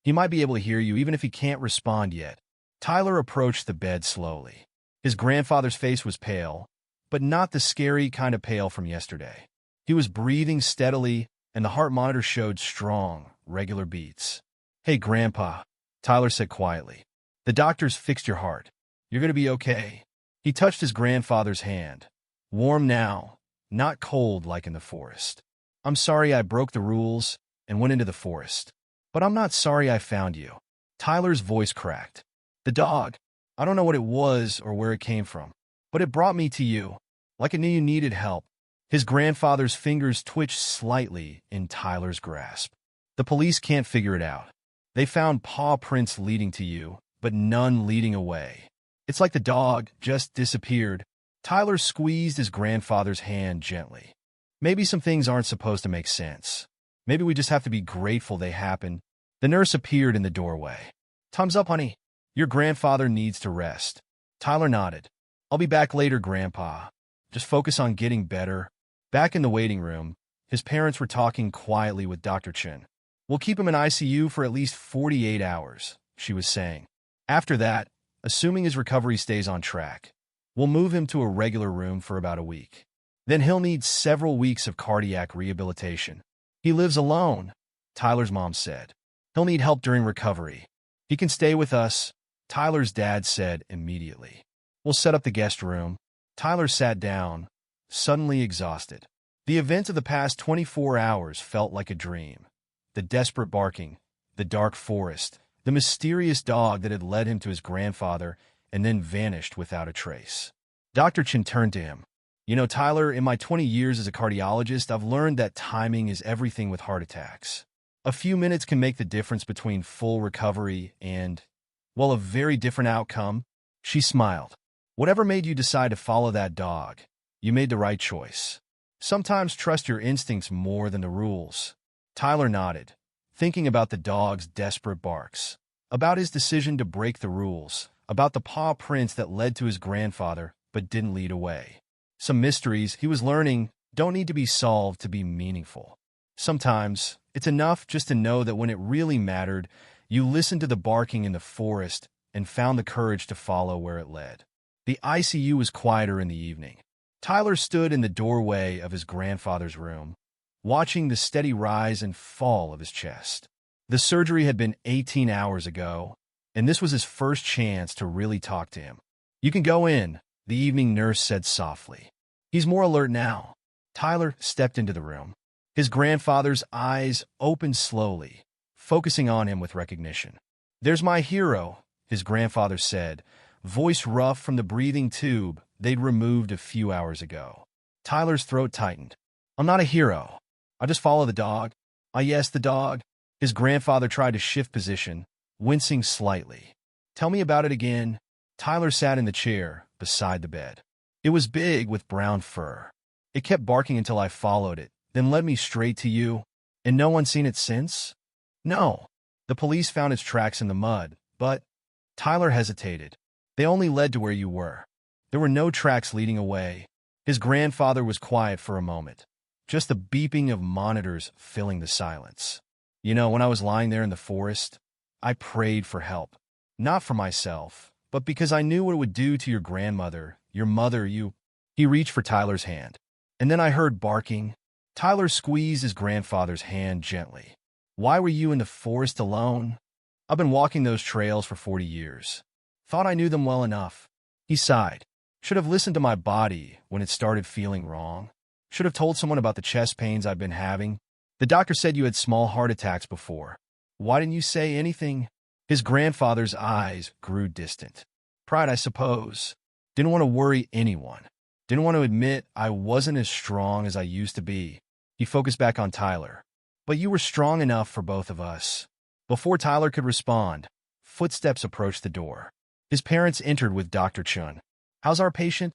He might be able to hear you even if he can't respond yet." Tyler approached the bed slowly. His grandfather's face was pale, but not the scary kind of pale from yesterday. He was breathing steadily, and the heart monitor showed strong, regular beats. "Hey, Grandpa," Tyler said quietly. "The doctors fixed your heart. You're going to be okay." He touched his grandfather's hand. Warm now, not cold like in the forest. "I'm sorry I broke the rules and went into the forest. But I'm not sorry I found you." Tyler's voice cracked. "The dog, I don't know what it was or where it came from, but it brought me to you, like it knew you needed help." His grandfather's fingers twitched slightly in Tyler's grasp. "The police can't figure it out. They found paw prints leading to you, but none leading away. It's like the dog just disappeared." Tyler squeezed his grandfather's hand gently. "Maybe some things aren't supposed to make sense. Maybe we just have to be grateful they happened." The nurse appeared in the doorway. "Time's up, honey. Your grandfather needs to rest. Tyler nodded. I'll be back later, Grandpa. Just focus on getting better. Back in the waiting room, his parents were talking quietly with Dr. Chen. We'll keep him in ICU for at least 48 hours, she was saying. After that, assuming his recovery stays on track, we'll move him to a regular room for about a week. Then he'll need several weeks of cardiac rehabilitation. He lives alone, Tyler's mom said. He'll need help during recovery. He can stay with us, Tyler's dad said immediately. We'll set up the guest room. Tyler sat down, suddenly exhausted. The events of the past 24 hours felt like a dream. The desperate barking, the dark forest, the mysterious dog that had led him to his grandfather and then vanished without a trace. Dr. Chen turned to him. You know, Tyler, in my 20 years as a cardiologist, I've learned that timing is everything with heart attacks. A few minutes can make the difference between full recovery and, well, a very different outcome. She smiled. Whatever made you decide to follow that dog, you made the right choice. Sometimes trust your instincts more than the rules. Tyler nodded, thinking about the dog's desperate barks, about his decision to break the rules, about the paw prints that led to his grandfather but didn't lead away. Some mysteries he was learning don't need to be solved to be meaningful. Sometimes it's enough just to know that when it really mattered, you listened to the barking in the forest and found the courage to follow where it led. The ICU was quieter in the evening. Tyler stood in the doorway of his grandfather's room, watching the steady rise and fall of his chest. The surgery had been 18 hours ago, and this was his first chance to really talk to him. You can go in, the evening nurse said softly. He's more alert now. Tyler stepped into the room. His grandfather's eyes opened slowly, focusing on him with recognition. There's my hero, his grandfather said, voice rough from the breathing tube they'd removed a few hours ago. Tyler's throat tightened. I'm not a hero. I just follow the dog. Yes, the dog. His grandfather tried to shift position, wincing slightly. Tell me about it again. Tyler sat in the chair beside the bed. It was big with brown fur. It kept barking until I followed it, then led me straight to you. And no one's seen it since? No. The police found its tracks in the mud, but... Tyler hesitated. They only led to where you were. There were no tracks leading away. His grandfather was quiet for a moment, just the beeping of monitors filling the silence. You know, when I was lying there in the forest, I prayed for help. Not for myself, but because I knew what it would do to your grandmother, your mother, you... He reached for Tyler's hand. And then I heard barking. Tyler squeezed his grandfather's hand gently. Why were you in the forest alone? I've been walking those trails for 40 years. Thought I knew them well enough. He sighed. Should have listened to my body when it started feeling wrong. Should have told someone about the chest pains I've been having. The doctor said you had small heart attacks before. Why didn't you say anything? His grandfather's eyes grew distant. Pride, I suppose. Didn't want to worry anyone. Didn't want to admit I wasn't as strong as I used to be. He focused back on Tyler. But you were strong enough for both of us. Before Tyler could respond, footsteps approached the door. His parents entered with Dr. Chen. How's our patient?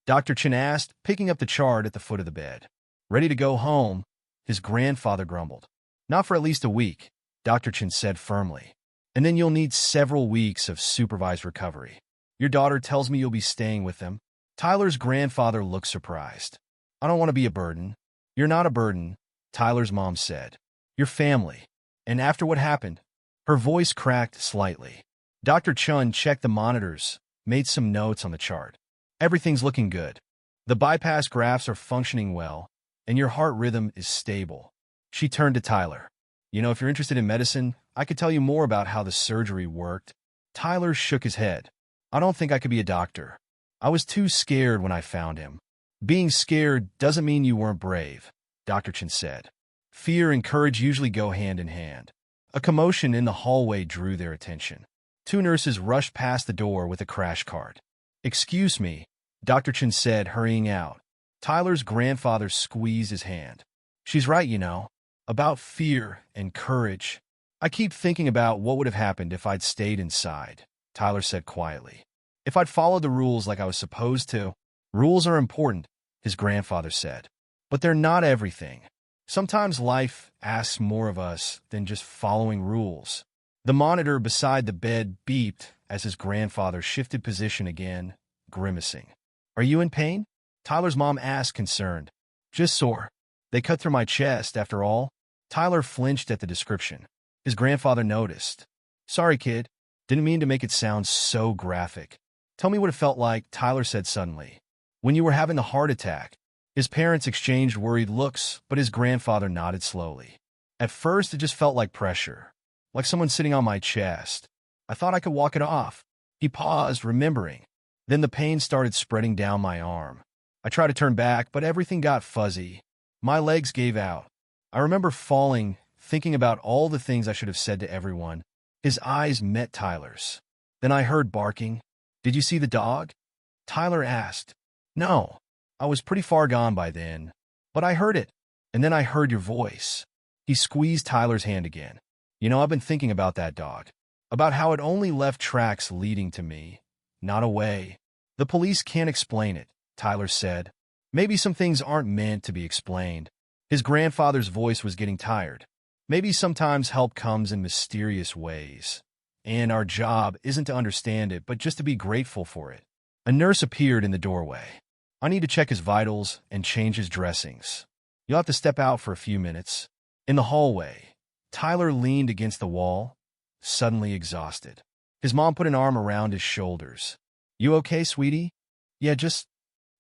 Dr. Chen asked, picking up the chart at the foot of the bed. Ready to go home, his grandfather grumbled. Not for at least a week, Dr. Chen said firmly. And then you'll need several weeks of supervised recovery. Your daughter tells me you'll be staying with them. Tyler's grandfather looked surprised. I don't want to be a burden. You're not a burden, Tyler's mom said. You're family. And after what happened, her voice cracked slightly. Dr. Chun checked the monitors, made some notes on the chart. Everything's looking good. The bypass graphs are functioning well, and your heart rhythm is stable. She turned to Tyler. You know, if you're interested in medicine, I could tell you more about how the surgery worked. Tyler shook his head. I don't think I could be a doctor. I was too scared when I found him. Being scared doesn't mean you weren't brave, Dr. Chen said. Fear and courage usually go hand in hand. A commotion in the hallway drew their attention. Two nurses rushed past the door with a crash cart. Excuse me, Dr. Chen said, hurrying out. Tyler's grandfather squeezed his hand. She's right, you know, about fear and courage. I keep thinking about what would have happened if I'd stayed inside, Tyler said quietly. If I'd followed the rules like I was supposed to. Rules are important, his grandfather said. But they're not everything. Sometimes life asks more of us than just following rules. The monitor beside the bed beeped as his grandfather shifted position again, grimacing. "Are you in pain?" Tyler's mom asked, concerned. "Just sore. They cut through my chest, after all." Tyler flinched at the description. His grandfather noticed. "Sorry, kid. Didn't mean to make it sound so graphic." "Tell me what it felt like," Tyler said suddenly. "When you were having the heart attack." His parents exchanged worried looks, but his grandfather nodded slowly. "At first, it just felt like pressure, like someone sitting on my chest. I thought I could walk it off." He paused, remembering. "Then the pain started spreading down my arm. I tried to turn back, but everything got fuzzy. My legs gave out. I remember falling, thinking about all the things I should have said to everyone." His eyes met Tyler's. "Then I heard barking." "Did you see the dog?" Tyler asked. "No. I was pretty far gone by then. But I heard it. And then I heard your voice." He squeezed Tyler's hand again. "You know, I've been thinking about that dog. About how it only left tracks leading to me, not away." "The police can't explain it," Tyler said. "Maybe some things aren't meant to be explained." His grandfather's voice was getting tired. "Maybe sometimes help comes in mysterious ways. And our job isn't to understand it, but just to be grateful for it." A nurse appeared in the doorway. "I need to check his vitals and change his dressings. You'll have to step out for a few minutes." In the hallway, Tyler leaned against the wall, suddenly exhausted. His mom put an arm around his shoulders. "You okay, sweetie?" "Yeah, just—"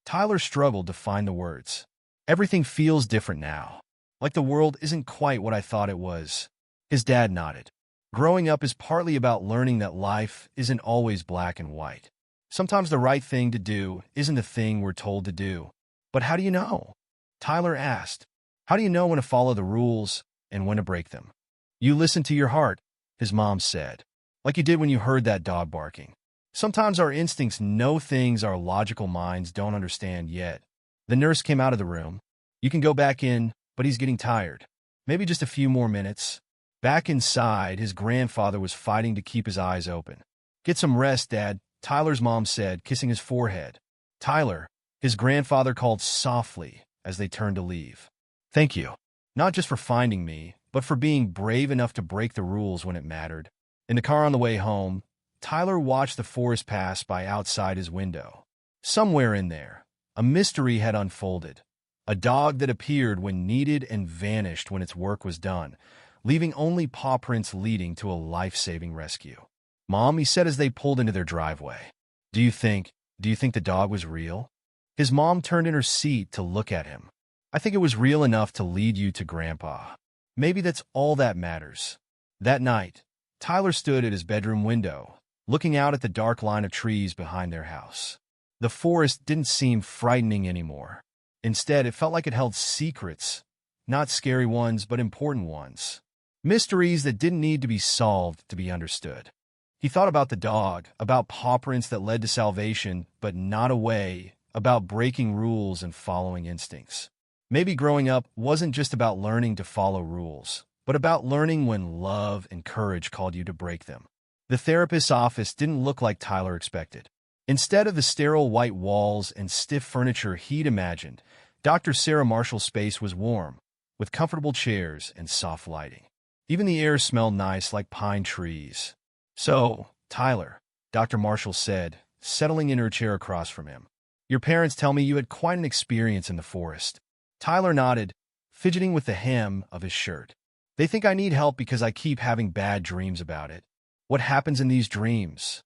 Tyler struggled to find the words. "Everything feels different now. Like the world isn't quite what I thought it was." His dad nodded. "Growing up is partly about learning that life isn't always black and white. Sometimes the right thing to do isn't the thing we're told to do." "But how do you know?" Tyler asked. "How do you know when to follow the rules and when to break them?" "You listen to your heart," his mom said. "Like you did when you heard that dog barking. Sometimes our instincts know things our logical minds don't understand yet." The nurse came out of the room. "You can go back in, but he's getting tired. Maybe just a few more minutes." Back inside, his grandfather was fighting to keep his eyes open. "Get some rest, Dad," Tyler's mom said, kissing his forehead. "Tyler," his grandfather called softly as they turned to leave. "Thank you. Not just for finding me, but for being brave enough to break the rules when it mattered." In the car on the way home, Tyler watched the forest pass by outside his window. Somewhere in there, a mystery had unfolded. A dog that appeared when needed and vanished when its work was done, leaving only paw prints leading to a life-saving rescue. "Mom," he said as they pulled into their driveway, do you think the dog was real?" His mom turned in her seat to look at him. "I think it was real enough to lead you to Grandpa. Maybe that's all that matters." That night, Tyler stood at his bedroom window, looking out at the dark line of trees behind their house. The forest didn't seem frightening anymore. Instead, it felt like it held secrets, not scary ones, but important ones. Mysteries that didn't need to be solved to be understood. He thought about the dog, about paw prints that led to salvation, but not away, about breaking rules and following instincts. Maybe growing up wasn't just about learning to follow rules, but about learning when love and courage called you to break them. The therapist's office didn't look like Tyler expected. Instead of the sterile white walls and stiff furniture he'd imagined, Dr. Sarah Marshall's space was warm, with comfortable chairs and soft lighting. Even the air smelled nice, like pine trees. "So, Tyler," Dr. Marshall said, settling in her chair across from him, "your parents tell me you had quite an experience in the forest." Tyler nodded, fidgeting with the hem of his shirt. "They think I need help because I keep having bad dreams about it." "What happens in these dreams?"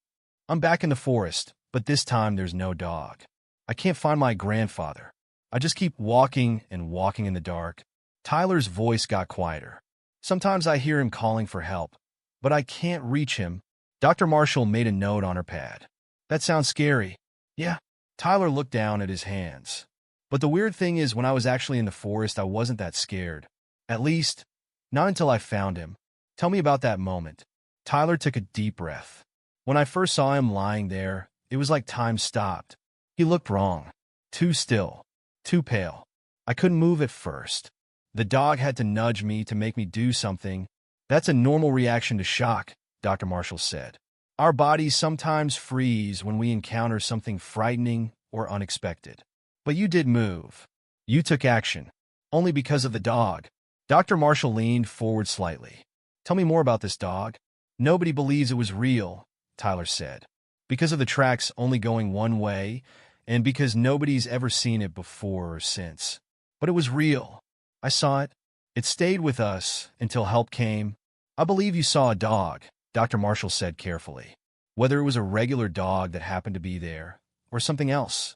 "I'm back in the forest, but this time there's no dog. I can't find my grandfather. I just keep walking and walking in the dark." Tyler's voice got quieter. "Sometimes I hear him calling for help, but I can't reach him." Dr. Marshall made a note on her pad. "That sounds scary." "Yeah." Tyler looked down at his hands. "But the weird thing is, when I was actually in the forest, I wasn't that scared. At least, not until I found him." "Tell me about that moment." Tyler took a deep breath. "When I first saw him lying there, it was like time stopped. He looked wrong. Too still. Too pale. I couldn't move at first. The dog had to nudge me to make me do something." "That's a normal reaction to shock," Dr. Marshall said. "Our bodies sometimes freeze when we encounter something frightening or unexpected. But you did move. You took action. Only because of the dog." Dr. Marshall leaned forward slightly. "Tell me more about this dog." "Nobody believes it was real, Tyler said. Because of the tracks only going one way, and because nobody's ever seen it before or since. But it was real. I saw it. It stayed with us until help came. I believe you saw a dog, Dr. Marshall said carefully. Whether it was a regular dog that happened to be there, or something else.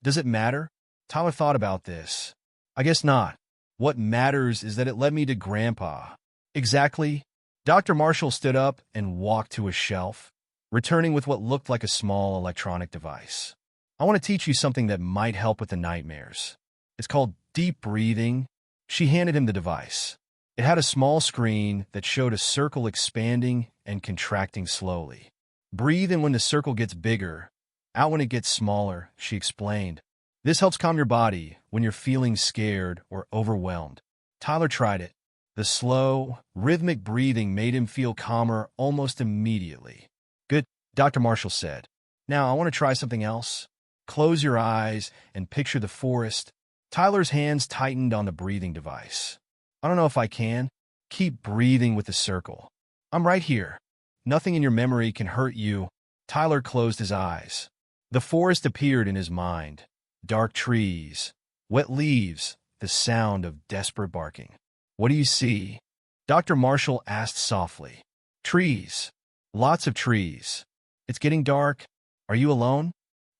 Does it matter? Tyler thought about this. I guess not. What matters is that it led me to Grandpa. Exactly. Dr. Marshall stood up and walked to a shelf, returning with what looked like a small electronic device. I want to teach you something that might help with the nightmares. It's called deep breathing. She handed him the device. It had a small screen that showed a circle expanding and contracting slowly. Breathe in when the circle gets bigger, out when it gets smaller, she explained. This helps calm your body when you're feeling scared or overwhelmed. Tyler tried it. The slow, rhythmic breathing made him feel calmer almost immediately. Good, Dr. Marshall said. Now I want to try something else. Close your eyes and picture the forest. Tyler's hands tightened on the breathing device. I don't know if I can. Keep breathing with the circle. I'm right here. Nothing in your memory can hurt you. Tyler closed his eyes. The forest appeared in his mind. Dark trees, wet leaves, the sound of desperate barking. What do you see? Dr. Marshall asked softly. Trees. Lots of trees. It's getting dark. Are you alone?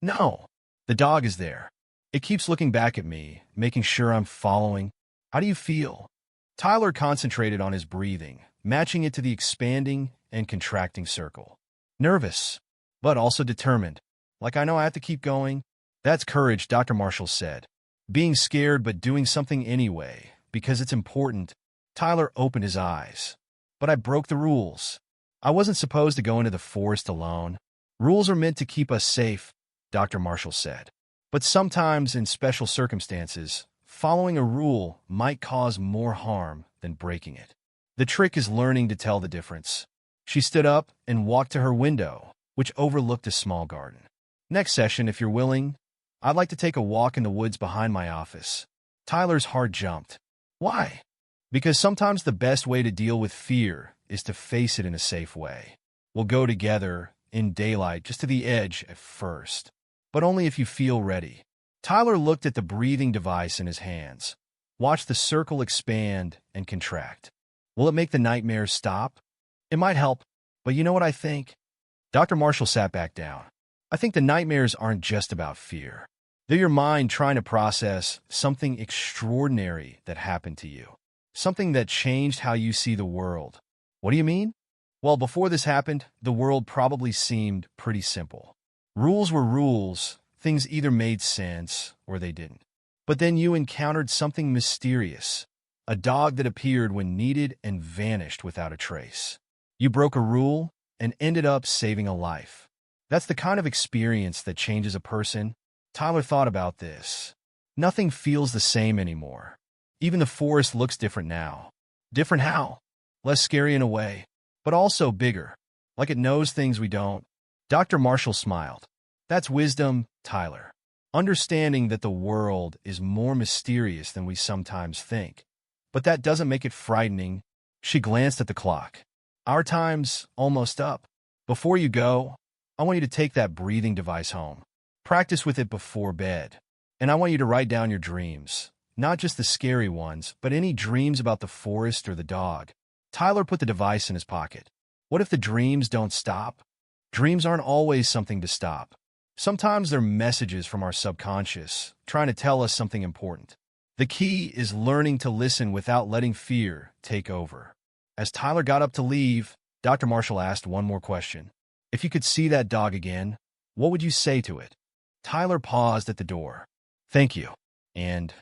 No. The dog is there. It keeps looking back at me, making sure I'm following. How do you feel? Tyler concentrated on his breathing, matching it to the expanding and contracting circle. Nervous, but also determined. Like I know I have to keep going. That's courage, Dr. Marshall said. Being scared but doing something anyway, because it's important. Tyler opened his eyes. But I broke the rules. I wasn't supposed to go into the forest alone. Rules are meant to keep us safe, Dr. Marshall said. But sometimes, in special circumstances, following a rule might cause more harm than breaking it. The trick is learning to tell the difference. She stood up and walked to her window, which overlooked a small garden. Next session, if you're willing, I'd like to take a walk in the woods behind my office. Tyler's heart jumped. Why? Because sometimes the best way to deal with fear is to face it in a safe way. We'll go together, in daylight, just to the edge at first. But only if you feel ready. Tyler looked at the breathing device in his hands. Watched the circle expand and contract. Will it make the nightmares stop? It might help, but you know what I think? Dr. Marshall sat back down. I think the nightmares aren't just about fear. They're your mind trying to process something extraordinary that happened to you. Something that changed how you see the world. What do you mean? Well, before this happened, the world probably seemed pretty simple. Rules were rules. Things either made sense or they didn't. But then you encountered something mysterious. A dog that appeared when needed and vanished without a trace. You broke a rule and ended up saving a life. That's the kind of experience that changes a person. Tyler thought about this. Nothing feels the same anymore. Even the forest looks different now. Different how? Less scary in a way, but also bigger. Like it knows things we don't. Dr. Marshall smiled. That's wisdom, Tyler. Understanding that the world is more mysterious than we sometimes think. But that doesn't make it frightening. She glanced at the clock. Our time's almost up. Before you go, I want you to take that breathing device home. Practice with it before bed. And I want you to write down your dreams. Not just the scary ones, but any dreams about the forest or the dog. Tyler put the device in his pocket. What if the dreams don't stop? Dreams aren't always something to stop. Sometimes they're messages from our subconscious, trying to tell us something important. The key is learning to listen without letting fear take over. As Tyler got up to leave, Dr. Marshall asked one more question. If you could see that dog again, what would you say to it? Tyler paused at the door. Thank you. And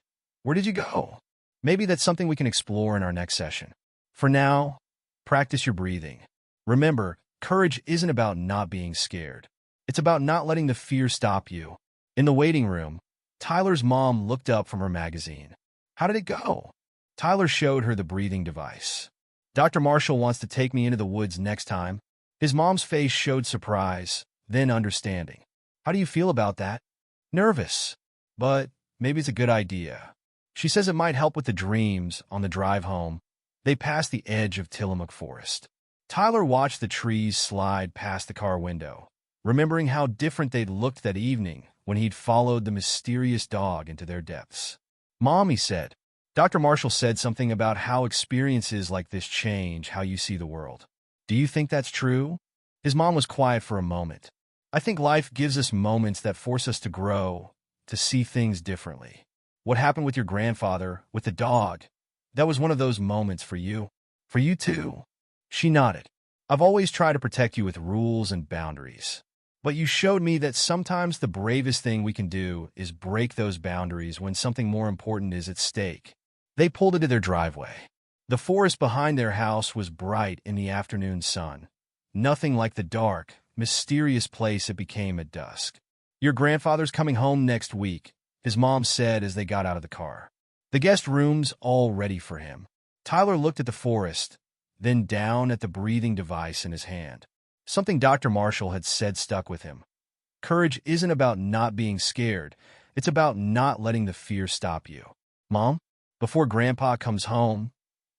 where did you go? Maybe that's something we can explore in our next session. For now, practice your breathing. Remember, courage isn't about not being scared. It's about not letting the fear stop you. In the waiting room, Tyler's mom looked up from her magazine. How did it go? Tyler showed her the breathing device. Dr. Marshall wants to take me into the woods next time. His mom's face showed surprise, then understanding. How do you feel about that? Nervous, but maybe it's a good idea. She says it might help with the dreams on the drive home. They passed the edge of Tillamook Forest. Tyler watched the trees slide past the car window, remembering how different they'd looked that evening when he'd followed the mysterious dog into their depths. "Mom," he said, "Dr. Marshall said something about how experiences like this change how you see the world. Do you think that's true?" His mom was quiet for a moment. "I think life gives us moments that force us to grow, to see things differently. What happened with your grandfather, with the dog? That was one of those moments for you. For you too." She nodded. "I've always tried to protect you with rules and boundaries. But you showed me that sometimes the bravest thing we can do is break those boundaries when something more important is at stake." They pulled into their driveway. The forest behind their house was bright in the afternoon sun, nothing like the dark, mysterious place it became at dusk. "Your grandfather's coming home next week," his mom said as they got out of the car. "The guest room's all ready for him." Tyler looked at the forest, then down at the breathing device in his hand. Something Dr. Marshall had said stuck with him. Courage isn't about not being scared. It's about not letting the fear stop you. "Mom, before Grandpa comes home,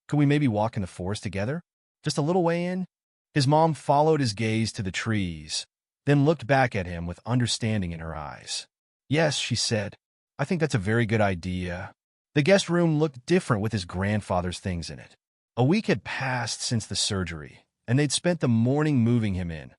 could we maybe walk in the forest together? Just a little way in?" His mom followed his gaze to the trees, then looked back at him with understanding in her eyes. "Yes," she said. "I think that's a very good idea." The guest room looked different with his grandfather's things in it. A week had passed since the surgery, and they'd spent the morning moving him in,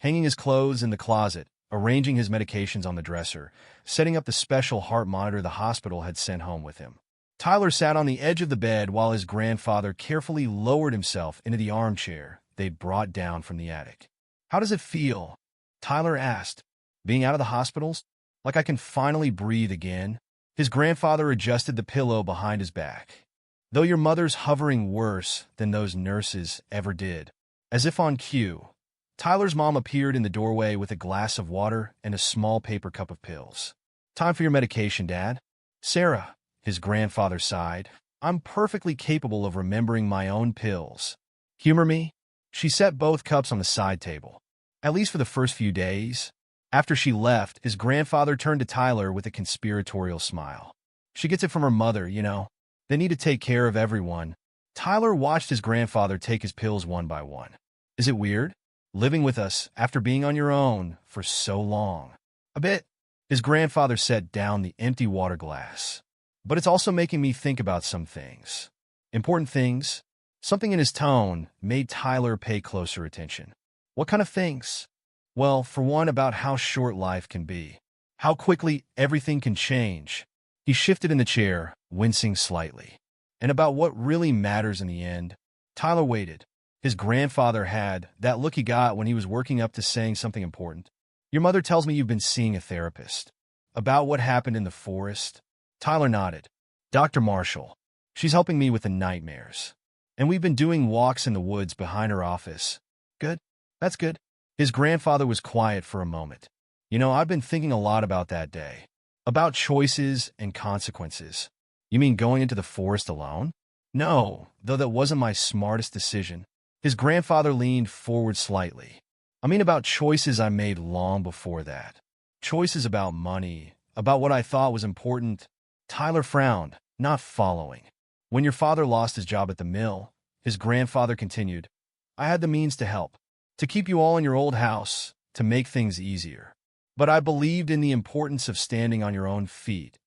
hanging his clothes in the closet, arranging his medications on the dresser, setting up the special heart monitor the hospital had sent home with him. Tyler sat on the edge of the bed while his grandfather carefully lowered himself into the armchair they'd brought down from the attic. "How does it feel?" Tyler asked. "Being out of the hospitals? Like I can finally breathe again?" His grandfather adjusted the pillow behind his back. "Though your mother's hovering worse than those nurses ever did." As if on cue, Tyler's mom appeared in the doorway with a glass of water and a small paper cup of pills. "Time for your medication, Dad." "Sarah," his grandfather sighed, "I'm perfectly capable of remembering my own pills. Humor me?" She set both cups on the side table. "At least for the first few days." After she left, his grandfather turned to Tyler with a conspiratorial smile. "She gets it from her mother, you know. They need to take care of everyone." Tyler watched his grandfather take his pills one by one. "Is it weird, living with us after being on your own for so long?" "A bit." His grandfather set down the empty water glass. "But it's also making me think about some things. Important things." Something in his tone made Tyler pay closer attention. "What kind of things?" "Well, for one, about how short life can be. How quickly everything can change." He shifted in the chair, wincing slightly. "And about what really matters in the end." Tyler waited. His grandfather had that look he got when he was working up to saying something important. "Your mother tells me you've been seeing a therapist. About what happened in the forest?" Tyler nodded. "Dr. Marshall. She's helping me with the nightmares. And we've been doing walks in the woods behind her office." "Good. That's good." His grandfather was quiet for a moment. "You know, I've been thinking a lot about that day. About choices and consequences." "You mean going into the forest alone?" "No, though that wasn't my smartest decision." His grandfather leaned forward slightly. "I mean about choices I made long before that. Choices about money, about what I thought was important." Tyler frowned, not following. "When your father lost his job at the mill," his grandfather continued, "I had the means to help. To keep you all in your old house, to make things easier. But I believed in the importance of standing on your own feet,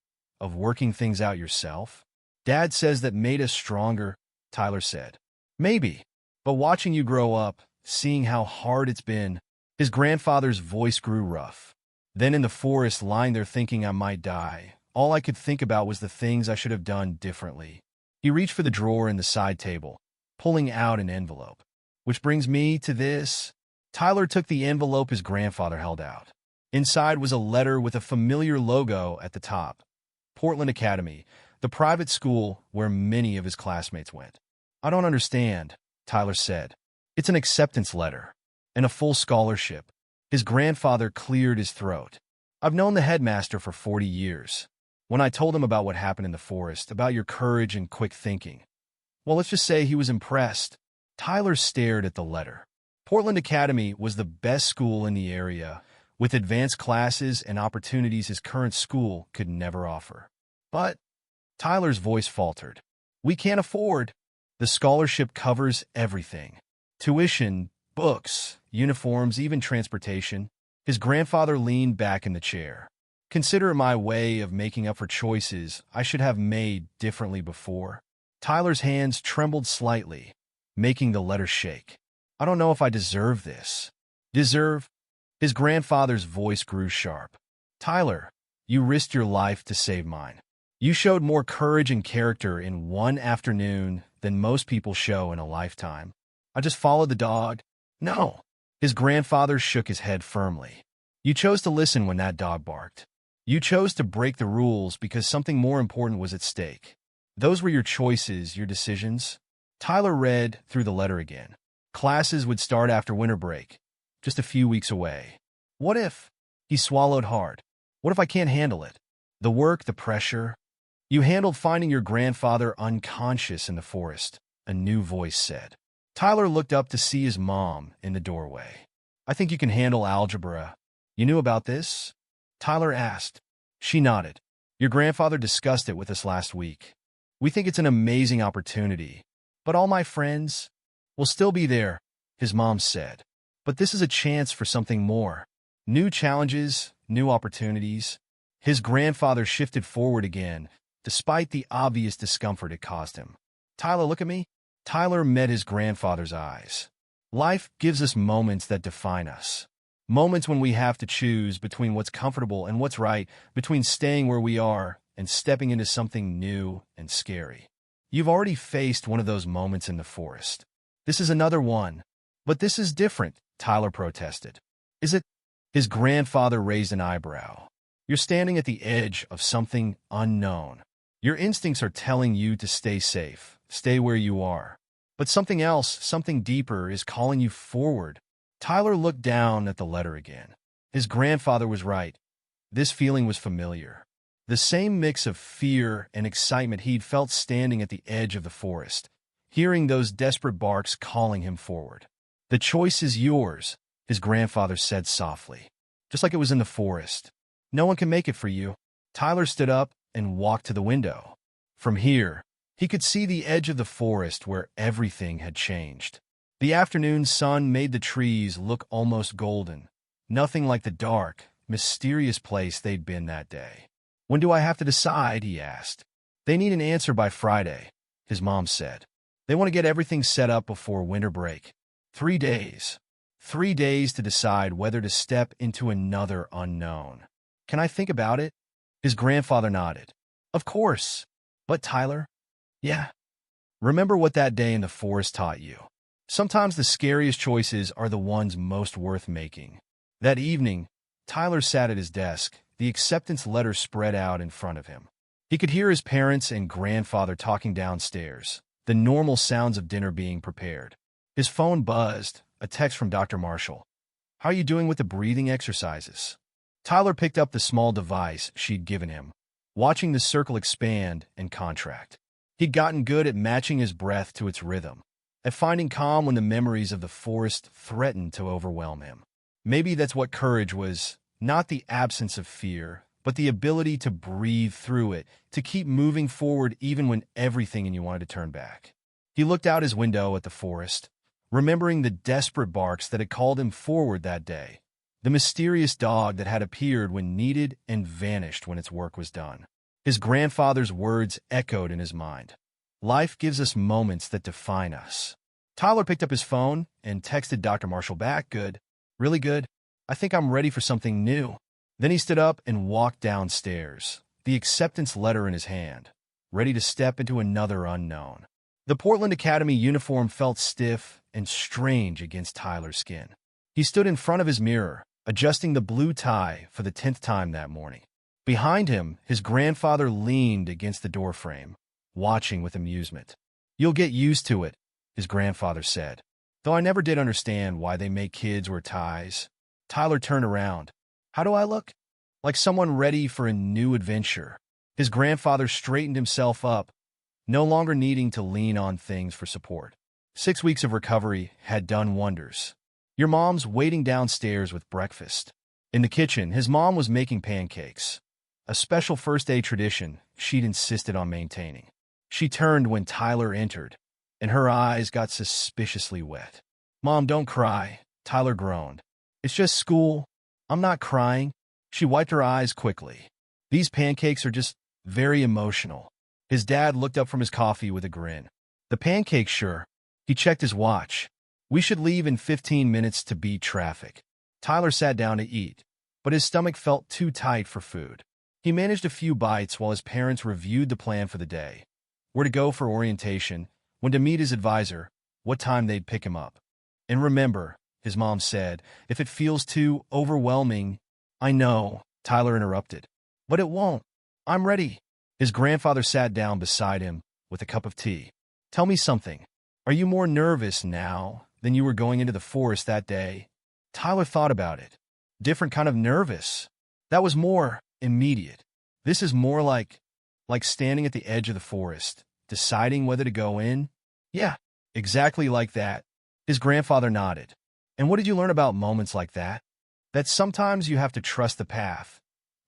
of working things out yourself." "Dad says that made us stronger," Tyler said. "Maybe. But watching you grow up, seeing how hard it's been." His grandfather's voice grew rough. "Then in the forest, lying there thinking I might die, all I could think about was the things I should have done differently." He reached for the drawer in the side table, pulling out an envelope. "Which brings me to this." Tyler took the envelope his grandfather held out. Inside was a letter with a familiar logo at the top. Portland Academy, the private school where many of his classmates went. "I don't understand," Tyler said. "It's an acceptance letter. And a full scholarship." His grandfather cleared his throat. "I've known the headmaster for 40 years. When I told him about what happened in the forest, about your courage and quick thinking, well, let's just say he was impressed." Tyler stared at the letter. Portland Academy was the best school in the area, with advanced classes and opportunities his current school could never offer. "But," Tyler's voice faltered, "we can't afford." "The scholarship covers everything." Tuition, books, uniforms, even transportation. His grandfather leaned back in the chair. Consider it my way of making up for choices I should have made differently before. Tyler's hands trembled slightly, making the letter shake. I don't know if I deserve this. Deserve? His grandfather's voice grew sharp. Tyler, you risked your life to save mine. You showed more courage and character in one afternoon than most people show in a lifetime. I just followed the dog. No. His grandfather shook his head firmly. You chose to listen when that dog barked. You chose to break the rules because something more important was at stake. Those were your choices, your decisions. Tyler read through the letter again. Classes would start after winter break, just a few weeks away. What if? He swallowed hard. What if I can't handle it? The work, the pressure. You handled finding your grandfather unconscious in the forest, a new voice said. Tyler looked up to see his mom in the doorway. I think you can handle algebra. You knew about this? Tyler asked. She nodded. Your grandfather discussed it with us last week. We think it's an amazing opportunity. But all my friends will still be there, his mom said. But this is a chance for something more. New challenges, new opportunities. His grandfather shifted forward again, despite the obvious discomfort it caused him. Tyler, look at me. Tyler met his grandfather's eyes. Life gives us moments that define us. Moments when we have to choose between what's comfortable and what's right, between staying where we are and stepping into something new and scary. You've already faced one of those moments in the forest. This is another one. But this is different, Tyler protested. Is it? His grandfather raised an eyebrow. You're standing at the edge of something unknown. Your instincts are telling you to stay safe, stay where you are. But something else, something deeper, is calling you forward. Tyler looked down at the letter again. His grandfather was right. This feeling was familiar. The same mix of fear and excitement he'd felt standing at the edge of the forest, hearing those desperate barks calling him forward. The choice is yours, his grandfather said softly, just like it was in the forest. No one can make it for you. Tyler stood up and walked to the window. From here, he could see the edge of the forest where everything had changed. The afternoon sun made the trees look almost golden, nothing like the dark, mysterious place they'd been that day. When do I have to decide? He asked. They need an answer by Friday, his mom said. They want to get everything set up before winter break. 3 days. 3 days to decide whether to step into another unknown. Can I think about it? His grandfather nodded. Of course. But Tyler? Yeah. Remember what that day in the forest taught you. Sometimes the scariest choices are the ones most worth making. That evening, Tyler sat at his desk, the acceptance letter spread out in front of him. He could hear his parents and grandfather talking downstairs, the normal sounds of dinner being prepared. His phone buzzed, a text from Dr. Marshall. How are you doing with the breathing exercises? Tyler picked up the small device she'd given him, watching the circle expand and contract. He'd gotten good at matching his breath to its rhythm, at finding calm when the memories of the forest threatened to overwhelm him. Maybe that's what courage was, not the absence of fear, but the ability to breathe through it, to keep moving forward even when everything in you wanted to turn back. He looked out his window at the forest, remembering the desperate barks that had called him forward that day, the mysterious dog that had appeared when needed and vanished when its work was done. His grandfather's words echoed in his mind. Life gives us moments that define us. Tyler picked up his phone and texted Dr. Marshall back. Good. Really good. I think I'm ready for something new. Then he stood up and walked downstairs, the acceptance letter in his hand, ready to step into another unknown. The Portland Academy uniform felt stiff and strange against Tyler's skin. He stood in front of his mirror, adjusting the blue tie for the 10th time that morning. Behind him, his grandfather leaned against the doorframe, watching with amusement. You'll get used to it, his grandfather said. Though I never did understand why they make kids wear ties. Tyler turned around. How do I look? Like someone ready for a new adventure. His grandfather straightened himself up, no longer needing to lean on things for support. 6 weeks of recovery had done wonders. Your mom's waiting downstairs with breakfast. In the kitchen, his mom was making pancakes, a special first-day tradition she'd insisted on maintaining. She turned when Tyler entered, and her eyes got suspiciously wet. Mom, don't cry, Tyler groaned. It's just school. I'm not crying. She wiped her eyes quickly. These pancakes are just very emotional. His dad looked up from his coffee with a grin. The pancakes, sure. He checked his watch. We should leave in 15 minutes to beat traffic. Tyler sat down to eat, but his stomach felt too tight for food. He managed a few bites while his parents reviewed the plan for the day. Where to go for orientation, when to meet his advisor, what time they'd pick him up. And remember, his mom said, if it feels too overwhelming. I know, Tyler interrupted. But it won't. I'm ready. His grandfather sat down beside him with a cup of tea. Tell me something. Are you more nervous now than you were going into the forest that day? Tyler thought about it. Different kind of nervous. That was more immediate. This is more like standing at the edge of the forest, deciding whether to go in. Yeah, exactly like that. His grandfather nodded. And what did you learn about moments like that? That sometimes you have to trust the path,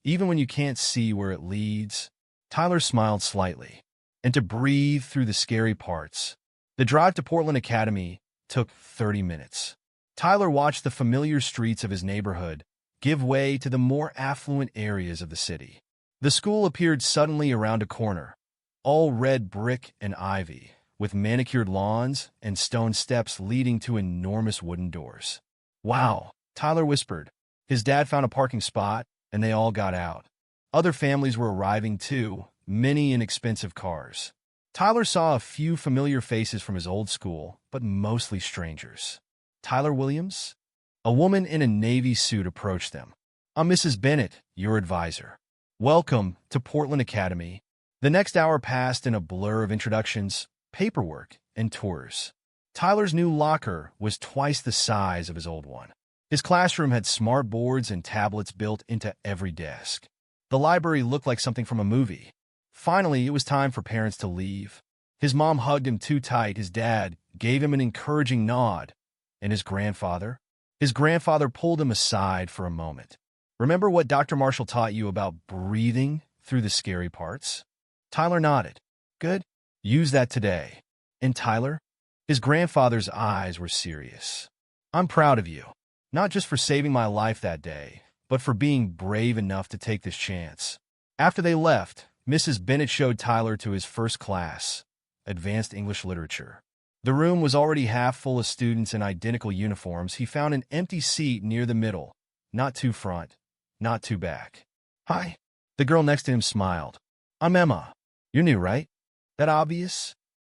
even when you can't see where it leads. Tyler smiled slightly. And to breathe through the scary parts. The drive to Portland Academy took 30 minutes. Tyler watched the familiar streets of his neighborhood give way to the more affluent areas of the city. The school appeared suddenly around a corner, all red brick and ivy, with manicured lawns and stone steps leading to enormous wooden doors. Wow, Tyler whispered. His dad found a parking spot, and they all got out. Other families were arriving too, many in expensive cars. Tyler saw a few familiar faces from his old school, but mostly strangers. Tyler Williams? A woman in a navy suit approached them. I'm Mrs. Bennett, your advisor. Welcome to Portland Academy. The next hour passed in a blur of introductions, paperwork, and tours. Tyler's new locker was twice the size of his old one. His classroom had smart boards and tablets built into every desk. The library looked like something from a movie. Finally, it was time for parents to leave. His mom hugged him too tight. His dad gave him an encouraging nod. And his grandfather? His grandfather pulled him aside for a moment. Remember what Dr. Marshall taught you about breathing through the scary parts? Tyler nodded. Good. Use that today. And Tyler? His grandfather's eyes were serious. I'm proud of you. Not just for saving my life that day, but for being brave enough to take this chance. After they left, Mrs. Bennett showed Tyler to his first class, Advanced English Literature. The room was already half full of students in identical uniforms. He found an empty seat near the middle, not too front, not too back. Hi. The girl next to him smiled. I'm Emma. You're new, right? That obvious?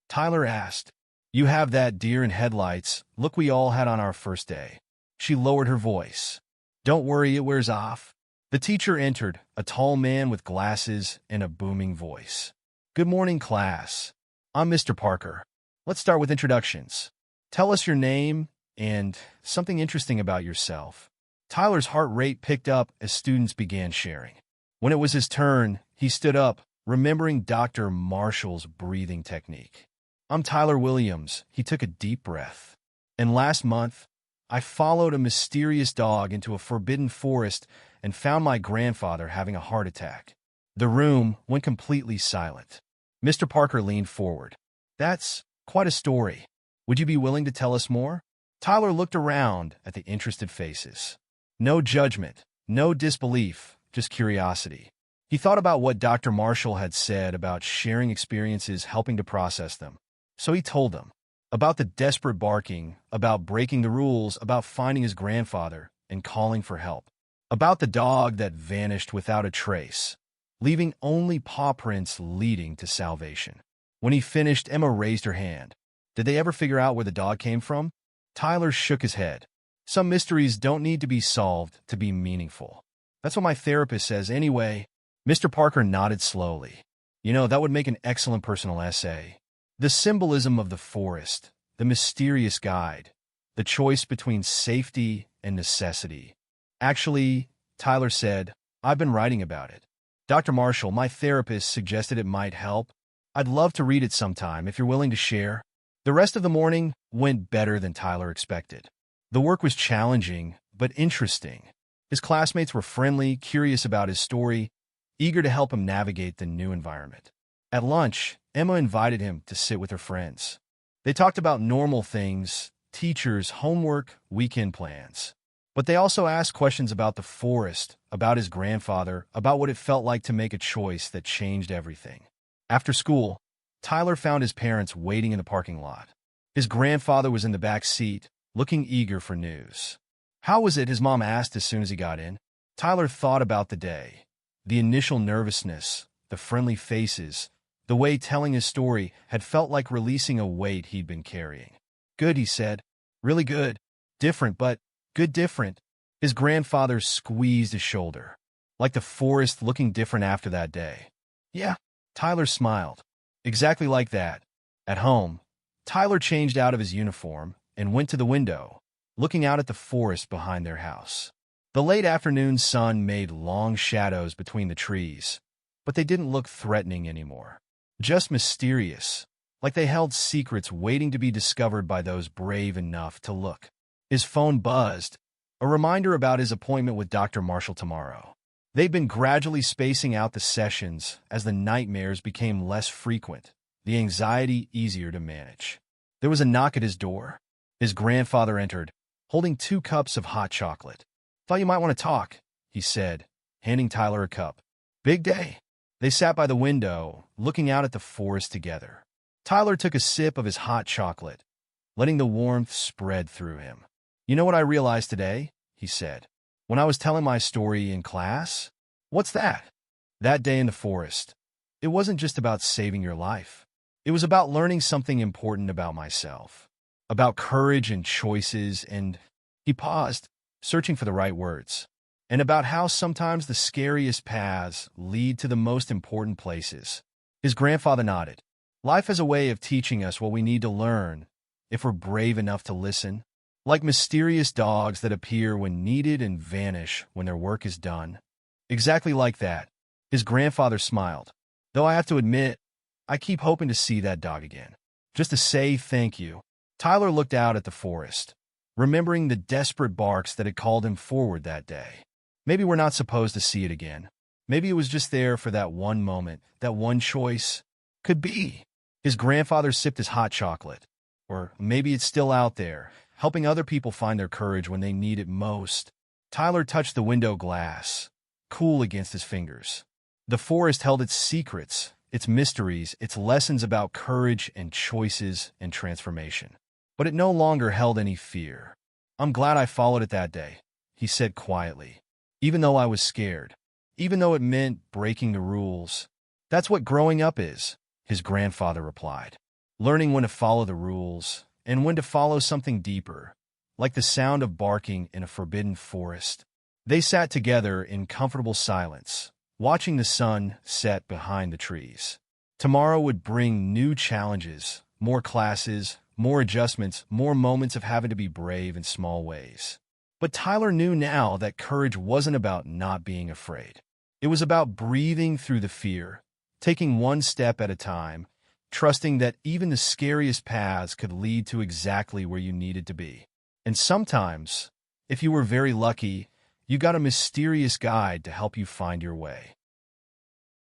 Tyler asked. You have that deer in headlights look we all had on our first day. She lowered her voice. Don't worry, it wears off. The teacher entered, a tall man with glasses and a booming voice. Good morning, class. I'm Mr. Parker. Let's start with introductions. Tell us your name and something interesting about yourself. Tyler's heart rate picked up as students began sharing. When it was his turn, he stood up, remembering Dr. Marshall's breathing technique. I'm Tyler Williams. He took a deep breath. And last month, I followed a mysterious dog into a forbidden forest and found my grandfather having a heart attack. The room went completely silent. Mr. Parker leaned forward. That's quite a story. Would you be willing to tell us more? Tyler looked around at the interested faces. No judgment, no disbelief, just curiosity. He thought about what Dr. Marshall had said about sharing experiences, helping to process them. So he told them about the desperate barking, about breaking the rules, about finding his grandfather and calling for help, about the dog that vanished without a trace, leaving only paw prints leading to salvation. When he finished, Emma raised her hand. Did they ever figure out where the dog came from? Tyler shook his head. Some mysteries don't need to be solved to be meaningful. That's what my therapist says anyway. Mr. Parker nodded slowly. That would make an excellent personal essay. The symbolism of the forest, the mysterious guide, the choice between safety and necessity. Actually, Tyler said, I've been writing about it. Dr. Marshall, my therapist, suggested it might help. I'd love to read it sometime if you're willing to share. The rest of the morning went better than Tyler expected. The work was challenging, but interesting. His classmates were friendly, curious about his story, eager to help him navigate the new environment. At lunch, Emma invited him to sit with her friends. They talked about normal things, teachers, homework, weekend plans. But they also asked questions about the forest, about his grandfather, about what it felt like to make a choice that changed everything. After school, Tyler found his parents waiting in the parking lot. His grandfather was in the back seat, looking eager for news. How was it? His mom asked as soon as he got in. Tyler thought about the day, the initial nervousness, the friendly faces, the way telling his story had felt like releasing a weight he'd been carrying. Good, he said. Really good. Different, but good different. His grandfather squeezed his shoulder, like the forest looking different after that day. Yeah, Tyler smiled. Exactly like that. At home, Tyler changed out of his uniform and went to the window, looking out at the forest behind their house. The late afternoon sun made long shadows between the trees, but they didn't look threatening anymore. Just mysterious, like they held secrets waiting to be discovered by those brave enough to look. His phone buzzed, a reminder about his appointment with Dr. Marshall tomorrow. They'd been gradually spacing out the sessions as the nightmares became less frequent, the anxiety easier to manage. There was a knock at his door. His grandfather entered, holding 2 cups of hot chocolate. "Thought you might want to talk," he said, handing Tyler a cup. "Big day." They sat by the window, looking out at the forest together. Tyler took a sip of his hot chocolate, letting the warmth spread through him. "You know what I realized today?" he said. "When I was telling my story in class?" "What's that?" "That day in the forest. It wasn't just about saving your life. It was about learning something important about myself. About courage and choices and—" He paused, searching for the right words. "And about how sometimes the scariest paths lead to the most important places." His grandfather nodded. "Life has a way of teaching us what we need to learn, if we're brave enough to listen. Like mysterious dogs that appear when needed and vanish when their work is done." "Exactly like that." His grandfather smiled. "Though I have to admit, I keep hoping to see that dog again. Just to say thank you." Tyler looked out at the forest, remembering the desperate barks that had called him forward that day. Maybe we're not supposed to see it again. Maybe it was just there for that one moment, that one choice. Could be. His grandfather sipped his hot chocolate. Or maybe it's still out there, helping other people find their courage when they need it most. Tyler touched the window glass, cool against his fingers. The forest held its secrets, its mysteries, its lessons about courage and choices and transformation. But it no longer held any fear. "I'm glad I followed it that day," he said quietly. "Even though I was scared. Even though it meant breaking the rules. That's what growing up is," his grandfather replied. "Learning when to follow the rules, and when to follow something deeper, like the sound of barking in a forbidden forest." They sat together in comfortable silence, watching the sun set behind the trees. Tomorrow would bring new challenges, more classes, more adjustments, more moments of having to be brave in small ways. But Tyler knew now that courage wasn't about not being afraid. It was about breathing through the fear, taking one step at a time, trusting that even the scariest paths could lead to exactly where you needed to be. And sometimes, if you were very lucky, you got a mysterious guide to help you find your way.